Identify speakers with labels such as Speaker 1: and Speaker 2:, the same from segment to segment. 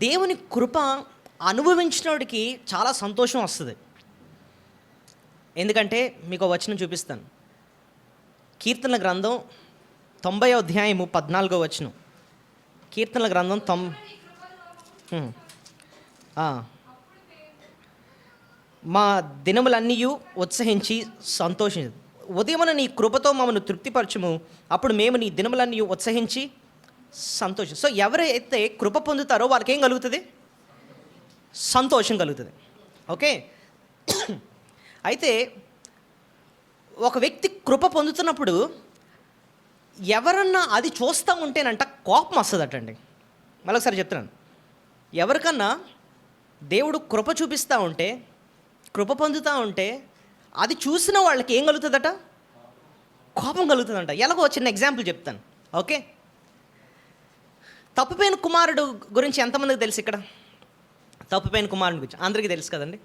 Speaker 1: దేవుని కృప అనుభవించినోడికి చాలా సంతోషం వస్తుంది. ఎందుకంటే మీకు వచనం చూపిస్తాను. కీర్తనల గ్రంథం 90వ అధ్యాయము 14వ వచనం. కీర్తనల గ్రంథం మా దినములన్నీ ఉత్సహించి సంతోషి ఉదయమున నీ కృపతో మమ్మల్ని తృప్తిపరచుము, అప్పుడు మేము నీ దినములన్నీ ఉత్సహించి సంతోషం. సో ఎవరైతే కృప పొందుతారో వాళ్ళకి ఏం కలుగుతుంది? సంతోషం కలుగుతుంది. ఓకే. అయితే ఒక వ్యక్తి కృప పొందుతున్నప్పుడు ఎవరన్నా అది చూస్తూ ఉంటేనంట కోపం వస్తుందటండి. మరొకసారి చెప్తున్నాను, ఎవరికన్నా దేవుడు కృప చూపిస్తూ ఉంటే, కృప పొందుతూ ఉంటే అది చూసిన వాళ్ళకి ఏం కలుగుతుందట? కోపం కలుగుతుందంట. ఎలాగో చిన్న ఎగ్జాంపుల్ చెప్తాను. ఓకే. తప్పిపోయిన కుమారుడు గురించి ఎంతమందికి తెలుసు? ఇక్కడ తప్పిపోయిన కుమారుడు గురించి అందరికీ తెలుసు కదండి.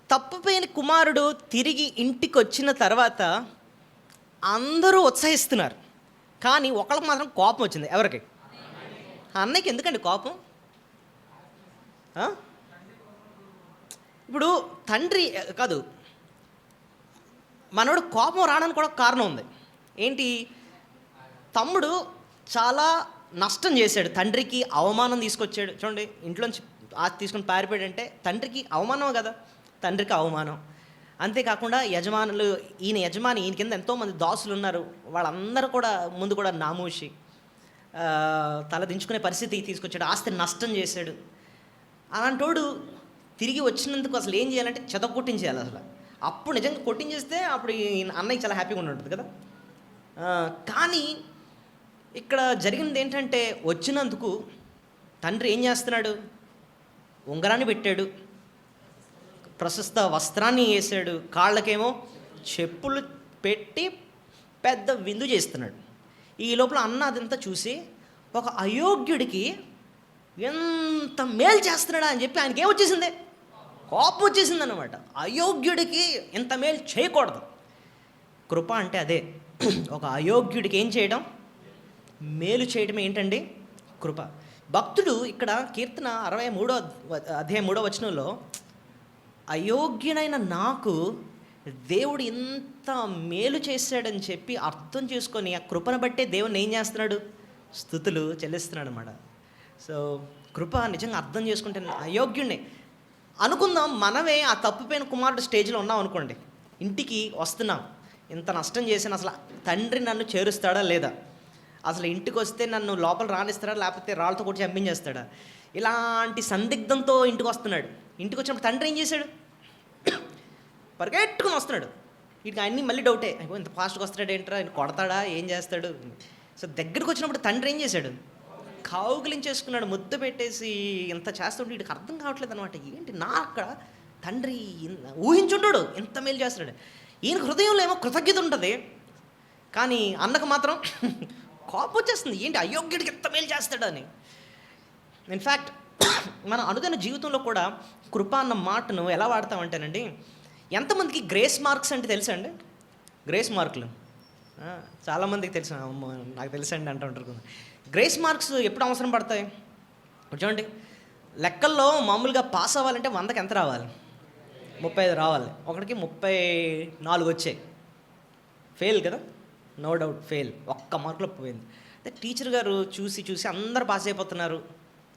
Speaker 1: తప్పిపోయిన కుమారుడు తిరిగి ఇంటికి వచ్చిన తర్వాత అందరూ ఉత్సహిస్తున్నారు, కానీ ఒకళ్ళకి మాత్రం కోపం వచ్చింది. ఎవరికి? అన్నయ్యకి. ఎందుకండి కోపం? ఇప్పుడు తండ్రి కాదు, మనోడు కోపం రావడానికి కూడా కారణం ఉంది. ఏంటి? తమ్ముడు చాలా నష్టం చేశాడు, తండ్రికి అవమానం తీసుకొచ్చాడు. చూడండి, ఇంట్లోంచి ఆస్తి తీసుకొని పారిపోయాడంటే తండ్రికి అవమానం కదా, తండ్రికి అవమానం. అంతేకాకుండా యజమాని ఈయన కింద ఎంతోమంది దాసులు ఉన్నారు, వాళ్ళందరూ కూడా ముందు కూడా నామూషి, తల దించుకునే పరిస్థితి తీసుకొచ్చాడు, ఆస్తిని నష్టం చేశాడు. అలాంటోడు తిరిగి వచ్చినందుకు అసలు ఏం చేయాలంటే చెదకొట్టించేయాలి అసలు. అప్పుడు నిజంగా కొట్టించేస్తే అప్పుడు అన్నయ్య చాలా హ్యాపీగా ఉంటుంది కదా. కానీ ఇక్కడ జరిగింది ఏంటంటే, వచ్చినందుకు తండ్రి ఏం చేస్తున్నాడు? ఉంగరాన్ని పెట్టాడు, ప్రశస్త వస్త్రాన్ని వేసాడు, కాళ్ళకేమో చెప్పులు పెట్టి పెద్ద విందు చేస్తున్నాడు. ఈ లోపల అన్న అదంతా చూసి ఒక అయోగ్యుడికి ఎంత మేలు చేస్తున్నాడా అని చెప్పి ఆయనకి ఏమొచ్చేసింది? కోపం వచ్చేసింది అన్నమాట. అయోగ్యుడికి ఎంత మేలు చేయకూడదు. కృప అంటే అదే. ఒక అయోగ్యుడికి ఏం చేయడం? మేలు చేయడం ఏంటండి? కృప. భక్తుడు ఇక్కడ కీర్తన 63వ అధ్యాయం 3వ వచనంలో అయోగ్యునైన నాకు దేవుడు ఇంత మేలు చేశాడని చెప్పి అర్థం చేసుకొని ఆ కృపను బట్టే దేవుని ఏం చేస్తున్నాడు? స్తుతులు చెల్లిస్తున్నాడు అన్నమాట. సో కృప నిజంగా అర్థం చేసుకుంటే, అయోగ్యుడిని అనుకుందాం, మనమే ఆ తప్పిపోయిన కుమారుడు స్టేజ్లో ఉన్నాం అనుకోండి, ఇంటికి వస్తున్నాం, ఇంత నష్టం చేసిన అసలు తండ్రి నన్ను చేరుస్తాడా లేదా, అసలు ఇంటికి వస్తే నన్ను లోపల రానిస్తాడా లేకపోతే రాళ్ళతో కొట్టి చంపించేస్తాడా, ఇలాంటి సందిగ్ధంతో ఇంటికి వస్తున్నాడు. ఇంటికి వచ్చినప్పుడు తండ్రి ఏం చేశాడు? పరిగెట్టుకుని వస్తున్నాడు. వీటికి అన్నీ మళ్ళీ డౌటే, అయిపో ఇంత ఫాస్ట్గా వస్తాడు ఏంట్రా, ఆయన కొడతాడా, ఏం చేస్తాడు. సో దగ్గరికి వచ్చినప్పుడు తండ్రి ఏం చేశాడు? కౌగిలించేసుకున్నాడు, ముద్దు పెట్టేసి ఇంత చేస్తుంటే వీడికి అర్థం కావట్లేదు అనమాట. ఏంటి నా అక్కడ తండ్రి ఊహించుంటాడు ఎంత మేలు చేస్తున్నాడు. ఈయన హృదయంలో ఏమో కృతజ్ఞత ఉంటుంది, కానీ అన్నకు మాత్రం కోపం వచ్చేస్తుంది. ఏంటి అయోగ్యుడికి ఎంత మేలు చేస్తాడు అని. ఇన్ఫ్యాక్ట్ మన అనుదిన జీవితంలో కూడా కృప అన్న మాటను ఎలా వాడతామంటేనండి, ఎంతమందికి గ్రేస్ మార్క్స్ అంటే తెలుసా అండి? గ్రేస్ మార్కులు చాలామందికి తెలుసు. నాకు తెలుసండి అంటూ ఉంటారు. గ్రేస్ మార్క్స్ ఎప్పుడు అవసరం పడతాయి? చూడండి, లెక్కల్లో మామూలుగా పాస్ అవ్వాలంటే 100కి ఎంత రావాలి? 35 రావాలి. ఒకటికి 34 వచ్చాయి. ఫెయిల్ కదా, నో డౌట్ ఫెయిల్. ఒక్క మార్కులో పోయింది. అంటే టీచర్ గారు చూసి అందరూ పాస్ అయిపోతున్నారు,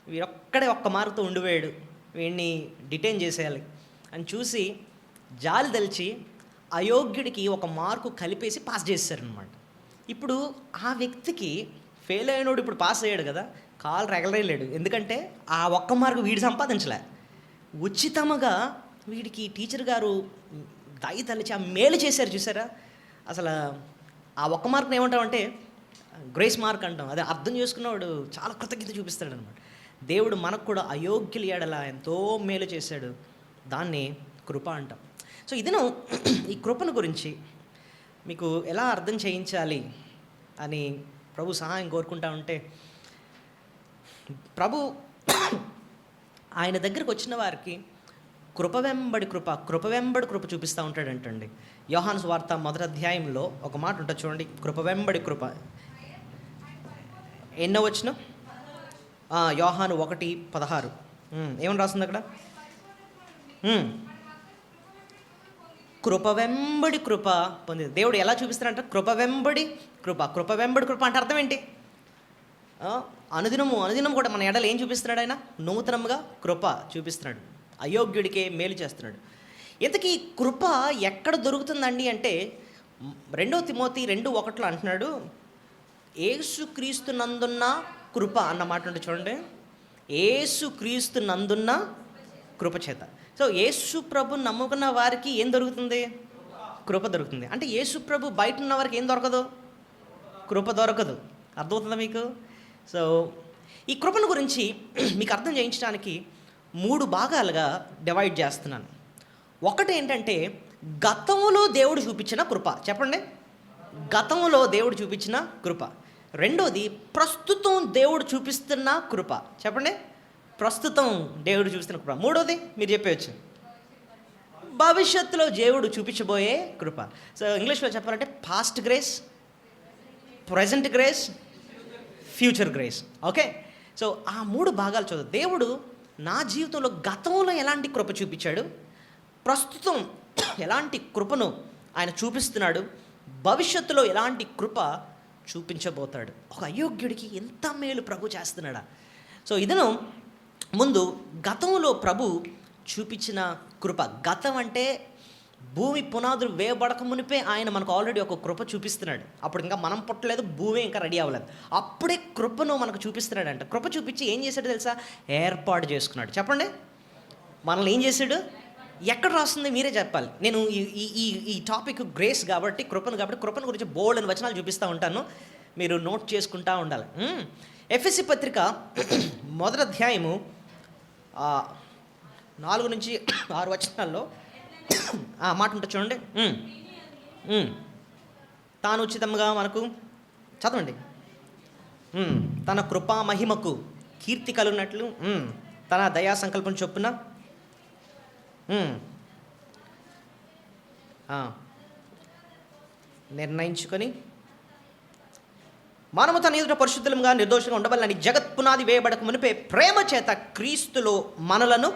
Speaker 1: వీడొక్కడే ఒక్క మార్కుతో ఉండిపోయాడు, వీడిని డిటైన్ చేసేయాలి అని చూసి జాలి తెలిచి అయోగ్యుడికి ఒక మార్కు కలిపేసి పాస్ చేశారనమాట. ఇప్పుడు ఆ వ్యక్తికి ఫెయిల్ అయినోడు ఇప్పుడు పాస్ అయ్యాడు కదా, కాలు రెగలేడు. ఎందుకంటే ఆ ఒక్క మార్కు వీడు సంపాదించలే, ఉచితముగా వీడికి టీచర్ గారు దయ తలిచి ఆ మేలు చేశారు. చూసారా? అసలు ఆ ఒక్క మార్కుని ఏమంటామంటే గ్రేస్ మార్క్ అంటాం. అదే అర్థం చేసుకున్నవాడు చాలా కృతజ్ఞత చూపిస్తాడు అనమాట. దేవుడు మనకు కూడా అయోగ్యులు ఎడల ఎంతో మేలు చేశాడు, దాన్ని కృప అంటాం. సో ఇదిను ఈ కృపను గురించి మీకు ఎలా అర్థం చేయించాలి అని ప్రభు సహాయం కోరుకుంటా ఉంటే, ప్రభు ఆయన దగ్గరికి వచ్చిన వారికి కృప వెంబడి కృప చూపిస్తూ ఉంటాడంటండి. యోహాను సువార్త 1వ అధ్యాయంలో ఒక మాట ఉంటుంది చూడండి, కృప వెంబడి కృప. ఎన్నో వచనం? యోహాను 1:16 ఏమని రాస్తుంది అక్కడ? కృప వెంబడి కృప పొందింది. దేవుడు ఎలా చూపిస్తారంటే కృప వెంబడి కృప. కృప వెంబడి కృప అంటే అర్థం ఏంటి? అనుదినం కూడా మన ఎడలు ఏం చూపిస్తున్నాడు? ఆయన నూతనంగా కృప చూపిస్తున్నాడు, అయోగ్యుడికే మేలు చేస్తున్నాడు. ఇంతకీ కృప ఎక్కడ దొరుకుతుందండి అంటే 2 తిమోతి 2:1 అంటున్నాడు, యేసుక్రీస్తు నందున్న కృప అన్న మాట ఉంటే చూడండి. యేసుక్రీస్తు నందున్న కృప చేత. సో యేసు ప్రభు నమ్ముకున్న వారికి ఏం దొరుకుతుంది? కృప దొరుకుతుంది. అంటే యేసు ప్రభు బయట ఉన్న వారికి ఏం దొరకదు? కృప దొరకదు. అర్థమవుతుందా మీకు? సో ఈ కృపను గురించి మీకు అర్థం చేయించడానికి 3 భాగాలుగా డివైడ్ చేస్తున్నాను. ఒకటి ఏంటంటే గతంలో దేవుడు చూపించిన కృప. చెప్పండి, గతంలో దేవుడు చూపించిన కృప. రెండోది ప్రస్తుతం దేవుడు చూపిస్తున్న కృప. చెప్పండి, ప్రస్తుతం దేవుడు చూపిస్తున్న కృప. మూడోది మీరు చెప్పవచ్చు, భవిష్యత్తులో దేవుడు చూపించబోయే కృప. సో ఇంగ్లీష్లో చెప్పాలంటే past grace, present grace, future grace. Okay, so ఆ 3 భాగాలు చూద్దాం. దేవుడు నా జీవితంలో గతంలో ఎలాంటి కృప చూపించాడు, ప్రస్తుతం ఎలాంటి కృపను ఆయన చూపిస్తున్నాడు, భవిష్యత్తులో ఎలాంటి కృప చూపించబోతాడు. ఒక అయోగ్యుడికి ఎంత మేలు ప్రభు చేస్తున్నాడా. సో ఇదను ముందు గతంలో ప్రభు చూపించిన కృప. గతం అంటే భూమి పునాదులు వేయబడక మునిపే ఆయన మనకు ఆల్రెడీ ఒక కృప చూపిస్తున్నాడు. అప్పుడు ఇంకా మనం పుట్టలేదు, భూమి ఇంకా రెడీ అవ్వలేదు, అప్పుడే కృపను మనకు చూపిస్తున్నాడు. అంట కృప చూపించి ఏం చేశాడు తెలుసా? ఏర్పాటు చేసుకున్నాడు. చెప్పండి, మనల్ని ఏం చేశాడు? ఎక్కడ రాస్తుంది మీరే చెప్పాలి. నేను ఈ టాపిక్ గ్రేస్ కాబట్టి, కృపను గురించి బోల్డ్ అని వచనాలు చూపిస్తూ ఉంటాను, మీరు నోట్ చేసుకుంటూ ఉండాలి. ఎఫెసీ పత్రిక 1వ అధ్యాయము 4 నుంచి 6 వచనాల్లో ఆ మాట ఉంటుంది చూడండి. తాను ఉచితంగా మనకు, చదవండి, తన కృపా మహిమకు కీర్తి కలుగునట్లు తన దయా సంకల్పం చొప్పున నిర్ణయించుకొని మనము తన ఎదుట పరిశుద్ధులుగా నిర్దోషంగా ఉండవాలని జగత్ పునాది వేయబడక మునిపే ప్రేమ చేత క్రీస్తులో మనలను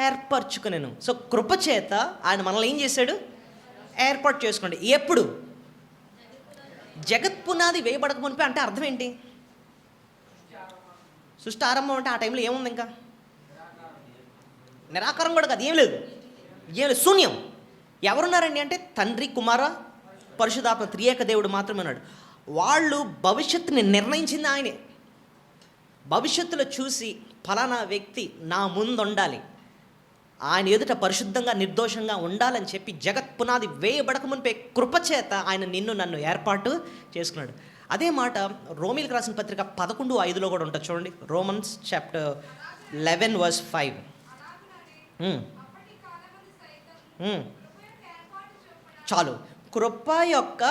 Speaker 1: ఏర్పరచుకునేను. సో కృప చేత ఆయన మనల్ని ఏం చేశాడు? ఏర్పాటు చేసుకోండి. ఎప్పుడు? జగత్ పునాది వేయబడక మునిపే. అంటే అర్థం ఏంటి? సృష్టి ఆరంభం అంటే ఆ టైంలో ఏముంది? ఇంకా నిరాకారం కూడా కాదు, ఏం లేదు, శూన్యం. ఎవరున్నారండి అంటే తండ్రి, కుమార, పరిశుద్ధాత్మ, త్రియేక దేవుడు మాత్రమే ఉన్నాడు. వాళ్ళు భవిష్యత్తుని నిర్ణయించింది ఆయనే. భవిష్యత్తులో చూసి ఫలానా వ్యక్తి నా ముందు ఉండాలి, ఆయన ఎదుట పరిశుద్ధంగా నిర్దోషంగా ఉండాలని చెప్పి జగత్ పునాది వేయబడక మునిపే కృపచేత ఆయన నిన్ను నన్ను ఏర్పాటు చేసుకున్నాడు. అదే మాట రోమీలకు రాసిన పత్రిక 11:5 కూడా ఉంటుంది చూడండి. Romans chapter 11:5. చాలు, కృప యొక్క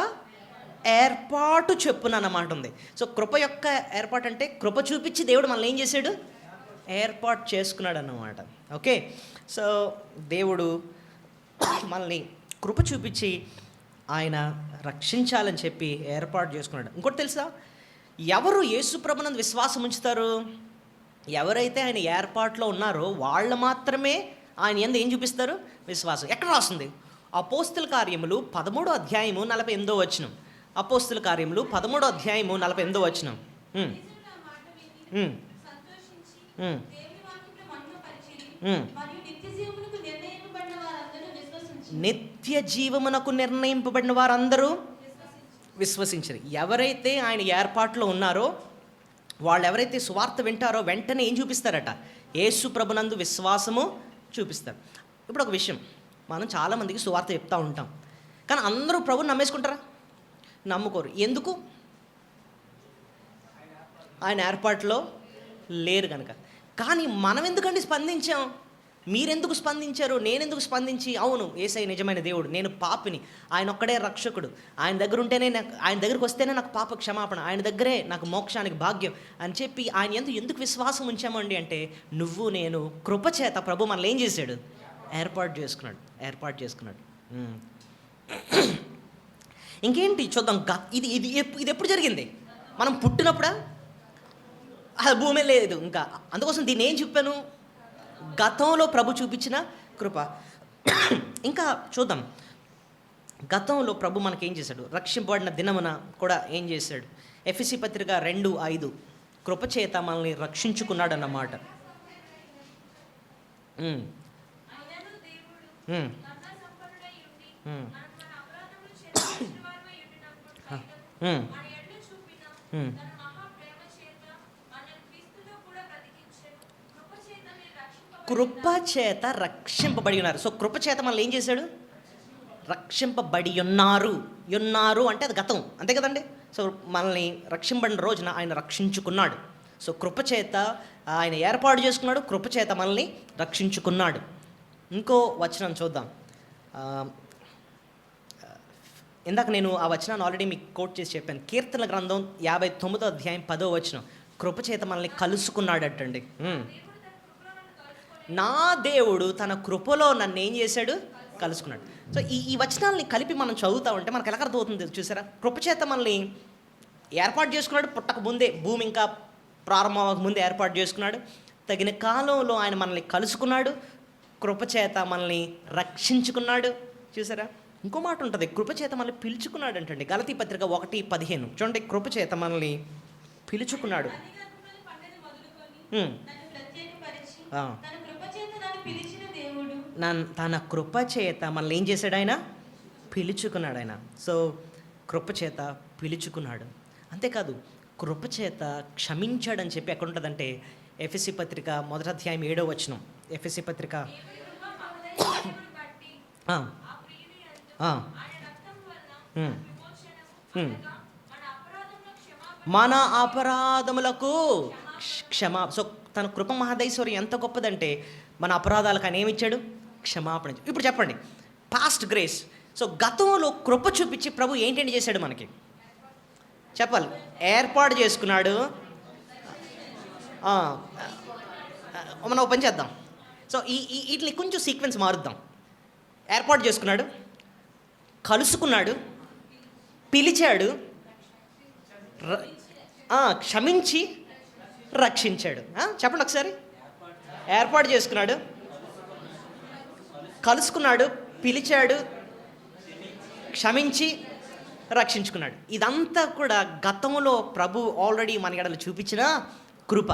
Speaker 1: ఏర్పాటు చెప్పున అన్నమాట ఉంది. సో కృప యొక్క ఏర్పాటు అంటే కృప చూపించి దేవుడు మనల్ని ఏం చేశాడు? ఏర్పాటు చేసుకున్నాడు అన్నమాట. ఓకే, సో దేవుడు మనల్ని కృప చూపించి ఆయన రక్షించాలని చెప్పి ఏర్పాటు చేసుకున్నాడు. ఇంకోటి తెలుసా? ఎవరు యేసు ప్రభునందు విశ్వాసం ఉంచుతారు, ఎవరైతే ఆయన ఏర్పాట్లో ఉన్నారో వాళ్ళు మాత్రమే ఆయన యందు ఏం చూపిస్తారు? విశ్వాసం. ఎక్కడ రాస్తుంది? అపోస్తుల కార్యములు 13వ అధ్యాయము 48వ వచనం. అపోస్తుల కార్యములు 13వ అధ్యాయము 48వ వచనం. నిత్య జీవమునకు నిర్ణయింపబడిన వారందరూ విశ్వసించరు. ఎవరైతే ఆయన ఏర్పాట్లో ఉన్నారో వాళ్ళు ఎవరైతే సువార్త వింటారో వెంటనే ఏం చూపిస్తారట? యేసు ప్రభునందు విశ్వాసము చూపిస్తారు. ఇప్పుడు ఒక విషయం, మనం చాలామందికి సువార్త చెప్తూ ఉంటాం, కానీ అందరూ ప్రభుని నమ్మేసుకుంటారా? నమ్ముకోరు. ఎందుకు? ఆయన ఏర్పాట్లో లేరు కనుక. కానీ మనం ఎందుకండి స్పందించాం? మీరెందుకు స్పందించారు? నేనెందుకు స్పందించి అవును యేసయ్య నిజమైన దేవుడు, నేను పాపిని, ఆయన ఒక్కడే రక్షకుడు, ఆయన దగ్గర ఉంటేనే ఆయన దగ్గరికి వస్తేనే నాకు పాప క్షమాపణ, ఆయన దగ్గరే నాకు మోక్షానికి భాగ్యం అని చెప్పి ఆయన ఎందుకు విశ్వాసం ఉంచామండి అంటే నువ్వు నేను కృపచేత ప్రభు మనల్ని ఏం చేశాడు? ఏర్పాటు చేసుకున్నాడు. ఇంకేంటి చూద్దాం. ఇది ఎప్పుడు జరిగింది? మనం పుట్టినప్పుడా? ఆ భూమి లేదు ఇంకా. అందుకోసం దీన్ని ఏం చెప్పాను, గతంలో ప్రభు చూపించిన కృప. ఇంకా చూద్దాం, గతంలో ప్రభు మనకి ఏం చేశాడు, రక్షింపబడిన దినమున కూడా ఏం చేశాడు. ఎఫెసీ పత్రిక 2:5, కృపచేత మనల్ని రక్షించుకున్నాడు అన్నమాట. కృప చేత రక్షింపబడి ఉన్నారు. సో కృప చేత మనల్ని ఏం చేశాడు, రక్షింపబడి ఉన్నారు అంటే అది గతం, అంతే కదండి. సో మనల్ని రక్షింపబడిన రోజున ఆయన రక్షించుకున్నాడు. సో కృపచేత ఆయన ఏర్పాటు చేసుకున్నాడు, కృపచేత మనల్ని రక్షించుకున్నాడు. ఇంకో వచనం చూద్దాం. ఇందాక నేను ఆ వచనాన్ని ఆల్రెడీ మీకు కోట్ చేసి చెప్పాను. కీర్తన గ్రంథం 59వ అధ్యాయం 10వ వచనం, కృపచేత మనల్ని కలుసుకున్నాడటండి. నా దేవుడు తన కృపలో నన్ను ఏం చేశాడు, కలుసుకున్నాడు. సో ఈ వచనాలని కలిపి మనం చదువుతా ఉంటే మనకు ఎలా అర్థమవుతుంది చూసారా. కృపచేత మనల్ని ఏర్పాటు చేసుకున్నాడు, పుట్టక ముందే, భూమి ఇంకా ప్రారంభం ముందే ఏర్పాటు చేసుకున్నాడు. తగిన కాలంలో ఆయన మనల్ని కలుసుకున్నాడు, కృపచేత మనల్ని రక్షించుకున్నాడు. చూసారా. ఇంకో మాట ఉంటుంది, కృపచేత మనల్ని పిలుచుకున్నాడు అంటండి. గలతీ పత్రిక 1:15 చూడండి, కృపచేత మనల్ని పిలుచుకున్నాడు. తన కృపచేత మనల్ని ఏం చేశాడు, ఆయన పిలుచుకున్నాడు. ఆయన సో కృపచేత పిలుచుకున్నాడు. అంతేకాదు కృపచేత క్షమించాడని చెప్పి ఎక్కడ ఉంటుందంటే ఎఫెసీ పత్రిక 1వ అధ్యాయం 7వ వచనం. ఎఫెసీ పత్రిక మన అపరాధములకు క్షమా. సో తన కృప మహాదైశ్వర్యం ఎంత గొప్పదంటే మన అపరాధాలకు ఆయన ఏమిచ్చాడు, క్షమాపణ. ఇప్పుడు చెప్పండి, పాస్ట్ గ్రేస్. సో గతంలో కృప చూపించి ప్రభు ఏంటంటే చేశాడు, మనకి చెప్పాలి, ఏర్పాటు చేసుకున్నాడు. మనం ఓ పని చేద్దాం. సో వీటిని కొంచెం సీక్వెన్స్ మారుద్దాం. ఏర్పాటు చేసుకున్నాడు, కలుసుకున్నాడు, పిలిచాడు, క్షమించి రక్షించాడు. చెప్పండి ఒకసారి. ఏర్పాటు చేసుకున్నాడు, కలుసుకున్నాడు, పిలిచాడు, క్షమించి రక్షించుకున్నాడు. ఇదంతా కూడా గతంలో ప్రభు ఆల్రెడీ మన ఎడలు చూపించిన కృప.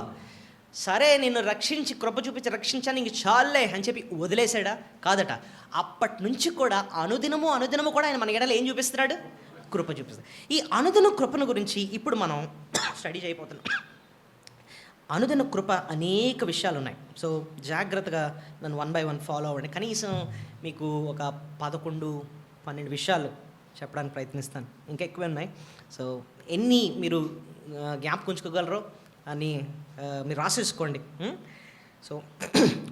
Speaker 1: సరే నిన్ను రక్షించి, కృప చూపించి రక్షించాను ఇంక చాలే అని చెప్పి వదిలేశాడా, కాదట. అప్పటి నుంచి కూడా అనుదినము కూడా ఆయన మన ఎడలు ఏం చూపిస్తున్నాడు, కృప చూపిస్తాడు. ఈ అనుదిన కృపను గురించి ఇప్పుడు మనం స్టడీ చేయబోతున్నాం. అనుదిన కృప అనేక విషయాలు ఉన్నాయి. సో జాగ్రత్తగా నన్ను 1 by 1 ఫాలో అవ్వండి. కనీసం మీకు ఒక 11-12 విషయాలు చెప్పడానికి ప్రయత్నిస్తాను. ఇంకా ఎక్కువే ఉన్నాయి. సో ఎన్ని మీరు జ్ఞాపకం ఉంచుకోగలరో అని మీరు రాసేసుకోండి. సో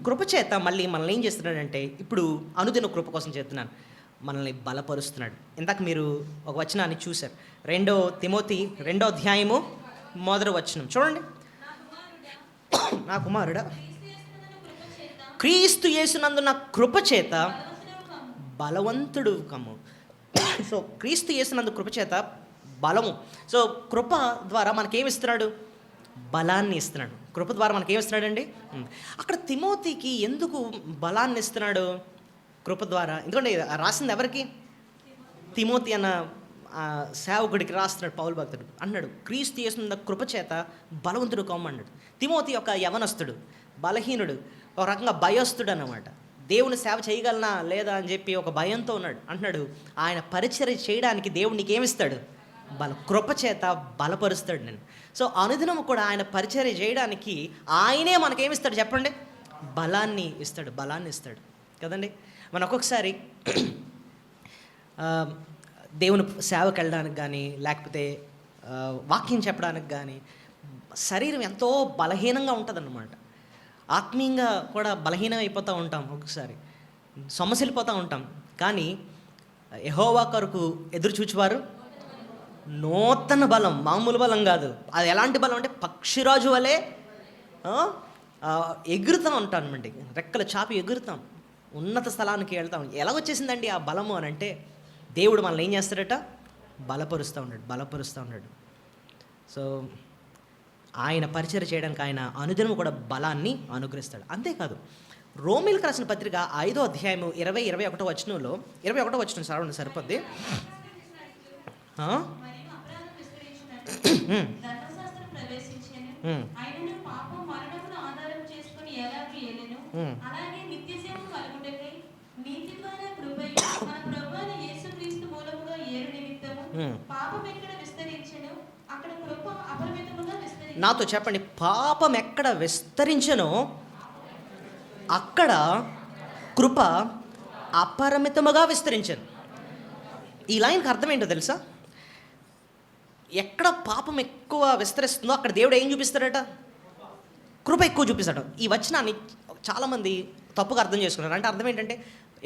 Speaker 1: కృపచేత మళ్ళీ మనల్ని ఏం చేస్తున్నాడంటే, ఇప్పుడు అనుదిన కృప కోసం చేస్తున్నాను, మనల్ని బలపరుస్తున్నాడు. ఇందాక మీరు ఒక వచనాన్ని చూశారు, 2 తిమోతి 2వ అధ్యాయము 1వ వచనం చూడండి. నా కుమారుడా, క్రీస్తు యేసునందున కృపచేత బలవంతుడు కమ్ము. సో క్రీస్తు యేసునందు కృపచేత బలము. సో కృప ద్వారా మనకేమిస్తున్నాడు, బలాన్ని ఇస్తున్నాడు. కృప ద్వారా మనకేమిస్తున్నాడండి. అక్కడ తిమోతికి ఎందుకు బలాన్ని ఇస్తున్నాడు, కృప ద్వారా? ఎందుకంటే రాసింది ఎవరికి, తిమోతి అన్న సేవకుడికి రాస్తున్నాడు పౌలు భక్తుడు. అన్నాడు, క్రీస్తు యేసునందు కృపచేత బలవంతుడు కమ్మన్నాడు. తిమోతి ఒక యవనస్తుడు, బలహీనుడు, ఒక రకంగా భయస్తుడు అన్నమాట. దేవుని సేవ చేయగలనా లేదా అని చెప్పి ఒక భయంతో ఉన్నాడు. అంటున్నాడు, ఆయన పరిచర్య చేయడానికి దేవుడు నీకేమిస్తాడు, కృపచేత బలపరుస్తాడు నేను. సో అనుదినము కూడా ఆయన పరిచర్య చేయడానికి ఆయనే మనకేమిస్తాడు చెప్పండి, బలాన్ని ఇస్తాడు కదండి. మనం ఒక్కొక్కసారి దేవుని సేవకు వెళ్ళడానికి కానీ, లేకపోతే వాక్యం చెప్పడానికి కానీ శరీరం ఎంతో బలహీనంగా ఉంటుందన్నమాట. ఆత్మీయంగా కూడా బలహీనం అయిపోతూ ఉంటాం, ఒక్కొక్కసారి సొమ్మసిల్లిపోతూ ఉంటాం. కానీ యెహోవా కొరకు ఎదురు చూచువారు నూతన బలం, మామూలు బలం కాదు. అది ఎలాంటి బలం అంటే పక్షిరాజు వలె ఎగురుతూ ఉంటాం అనమాట. రెక్కలు చాపి ఎగురుతాం, ఉన్నత స్థలానికి వెళ్తాం. ఎలాగొచ్చేసిందండి ఆ బలము అని అంటే, దేవుడు మనల్ని ఏం చేస్తాడట, బలపరుస్తూ ఉన్నాడు. సో ఆయన పరిచయం చేయడానికి ఆయన అనుదినము కూడా బలాన్ని అనుగ్రహిస్తాడు. అంతేకాదు రోమీలకు రాసిన పత్రిక 5వ అధ్యాయము 21వ వచనంలో 21వ వచనం చదవండి సరిపోద్ది. నాతో చెప్పండి, పాపం ఎక్కడ విస్తరించెనో అక్కడ కృప అపరిమితముగా విస్తరించాను. ఈ లైన్కి అర్థం ఏంటో తెలుసా? ఎక్కడ పాపం ఎక్కువ విస్తరిస్తుందో అక్కడ దేవుడు ఏం చూపిస్తాడట? కృప ఎక్కువ చూపిస్తాడు. ఈ వచనాన్ని చాలామంది తప్పుగా అర్థం చేసుకున్నారు. అంటే అర్థం ఏంటంటే,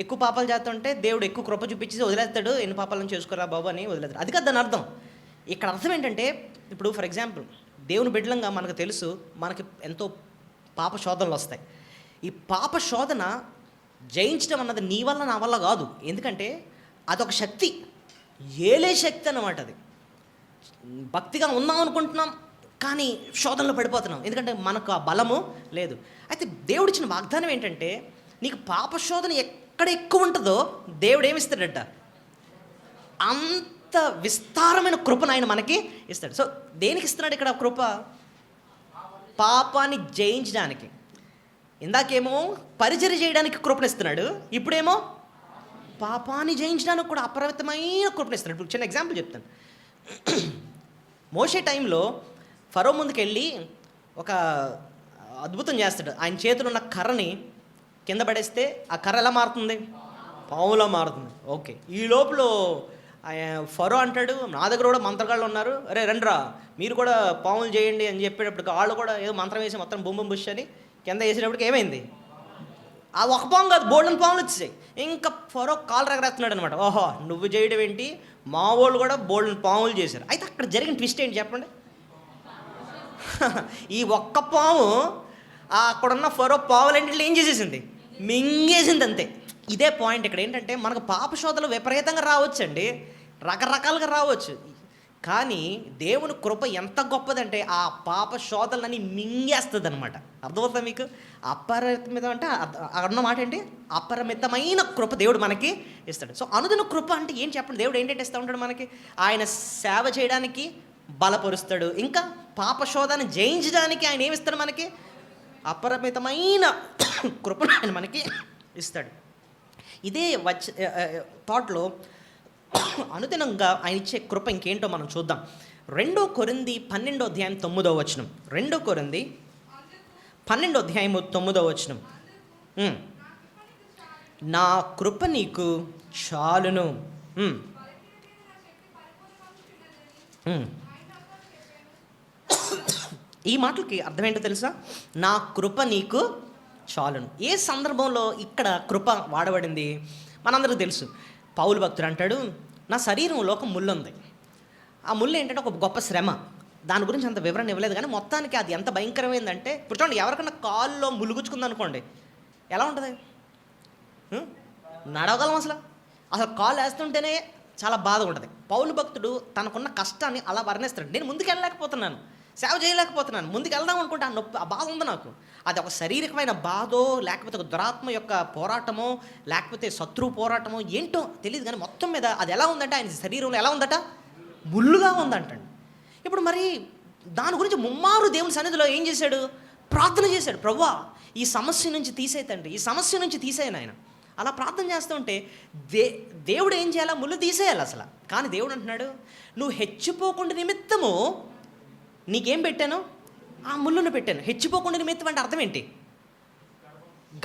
Speaker 1: ఎక్కువ పాపాలు చేస్తుంటే దేవుడు ఎక్కువ కృప చూపించి వదిలేస్తాడు, ఎన్ని పాపాలను చేసుకోరా బాబు అని వదిలేస్తాడు. అది కాదు దాని అర్థం. ఇక్కడ అర్థం ఏంటంటే, ఇప్పుడు ఫర్ ఎగ్జాంపుల్ దేవుని బిడ్డలంగా మనకు తెలుసు, మనకి ఎంతో పాప శోధనలు వస్తాయి. ఈ పాప శోధన జయించడం అన్నది నీ వల్ల నా వల్ల కాదు. ఎందుకంటే అదొక శక్తి, ఏలే శక్తి అన్నమాట. అది భక్తిగా ఉందాం అనుకుంటున్నాం కానీ శోధనలో పడిపోతున్నాం, ఎందుకంటే మనకు ఆ బలము లేదు. అయితే దేవుడిచ్చిన వాగ్దానం ఏంటంటే, నీకు పాప శోధన ఎక్కడ ఎక్కువ ఉంటుందో దేవుడు ఏమిస్తాడట? అంత విస్తారమైన కృపను ఆయన మనకి ఇస్తాడు. సో దేనికి ఇస్తున్నాడు ఇక్కడ కృప? పాపాన్ని జయించడానికి. ఇందాకేమో పరిచర్య చేయడానికి కృపణిస్తున్నాడు, ఇప్పుడేమో పాపాన్ని జయించడానికి కూడా అపరిమితమైన కృపణిస్తున్నాడు. ఇప్పుడు చిన్న ఎగ్జాంపుల్ చెప్తాను. మోషే టైంలో ఫరో ముందుకు వెళ్ళి ఒక అద్భుతం చేస్తాడు. ఆయన చేతులు ఉన్న కర్రని కింద పడేస్తే ఆ కర్ర ఎలా మారుతుంది? పావులా మారుతుంది. ఓకే, ఈ లోపల ఫరో అంటాడు, నా దగ్గర కూడా మంత్రగాళ్ళు ఉన్నారు, అరే రండ్రా మీరు కూడా పాములు చేయండి అని చెప్పేటప్పుడు వాళ్ళు కూడా ఏదో మంత్రం వేసి మొత్తం బొమ్మ బుష్ అని కింద వేసేటప్పటికి ఏమైంది? ఆ ఒక పాము కాదు, బోల్డెన్ పాములు వచ్చేసాయి. ఇంకా ఫరో కాలు రగరేస్తున్నాడు అనమాట. ఓహో, నువ్వు చేయడం ఏంటి, మా వాళ్ళు కూడా బోల్డెన్ పాములు చేశారు. అయితే అక్కడ జరిగిన ట్విస్ట్ ఏంటి చెప్పండి? ఈ ఒక్క పాము అక్కడున్న ఫరో పావులన్నింటిలో ఏం చేసేసింది? మింగేసింది అంతే. ఇదే పాయింట్ ఇక్కడ ఏంటంటే, మనకు పాప శోధనలు విపరీతంగా రావచ్చండి, రకరకాలుగా రావచ్చు. కానీ దేవుని కృప ఎంత గొప్పదంటే ఆ పాప శోధనలని మింగేస్తుంది అనమాట. అర్థమవుతుందా మీకు? అపరిమితం అంటే అన్న మాట ఏంటి? అపరిమితమైన కృప దేవుడు మనకి ఇస్తాడు. సో అనుదిన కృప అంటే ఏం చెప్పండి? దేవుడు ఏంటంటే ఇస్తూ ఉంటాడు మనకి? ఆయన సేవ చేయడానికి బలపరుస్తాడు, ఇంకా పాప శోధన జయించడానికి ఆయన ఏమిస్తాడు మనకి? అపరిమితమైన కృపను ఆయన మనకి ఇస్తాడు. ఇదే థాట్లో అనుదినంగా ఆయన ఇచ్చే కృప ఇంకేంటో మనం చూద్దాం. 2 కొరింథీ 12వ అధ్యాయం 9వ వచనం. 2 కొరింథీ 12వ అధ్యాయము 9వ వచనం. నా కృప నీకు చాలును. ఈ మాటలకి అర్థం ఏంటో తెలుసా? నా కృప నీకు చాలును. ఏ సందర్భంలో ఇక్కడ కృప వాడబడింది మనందరికీ తెలుసు. పౌలు భక్తుడు అంటాడు, నా శరీరంలో ఒక ముళ్ళు ఉంది. ఆ ముళ్ళు ఏంటంటే ఒక గొప్ప శ్రమ. దాని గురించి అంత వివరణ ఇవ్వలేదు, కానీ మొత్తానికి అది ఎంత భయంకరమైందంటే, ఇప్పుడు చూడండి, ఎవరికైనా కాల్లో ములుగుచ్చుకుంది అనుకోండి, ఎలా ఉంటుంది? నడవగలం అసలు కాలు వేస్తుంటేనే చాలా బాధగా ఉంటుంది. పౌలు భక్తుడు తనకున్న కష్టాన్ని అలా వర్ణిస్తాడు. నేను ముందుకు వెళ్ళలేకపోతున్నాను, సేవ చేయలేకపోతున్నాను, ముందుకు వెళ్దాం అనుకుంటే ఆ నొప్పి, ఆ బాధ ఉంది నాకు. అది ఒక శారీరకమైన బాధో, లేకపోతే ఒక దురాత్మ యొక్క పోరాటమో, లేకపోతే శత్రువు పోరాటమో ఏంటో తెలియదు, కానీ మొత్తం మీద అది ఎలా ఉందంటే ఆయన శరీరంలో ఎలా ఉందట? ముళ్ళుగా ఉందంటండి. ఇప్పుడు మరి దాని గురించి ముమ్మారు దేవుని సన్నిధిలో ఏం చేశాడు? ప్రార్థన చేశాడు. ప్రభువా ఈ సమస్య నుంచి తీసేయి తండ్రి, ఈ సమస్య నుంచి తీసేయను ఆయన. అలా ప్రార్థన చేస్తుంటే దేవుడు ఏం చేయాలా? ముళ్ళు తీసేయాలి అసలు. కానీ దేవుడు అంటున్నాడు, నువ్వు హెచ్చిపోకుండా నిమిత్తము నీకేం పెట్టాను? ఆ ముళ్ళును పెట్టాను. హెచ్చిపోకుండా నిమిత్తం అంటే అర్థం ఏంటి?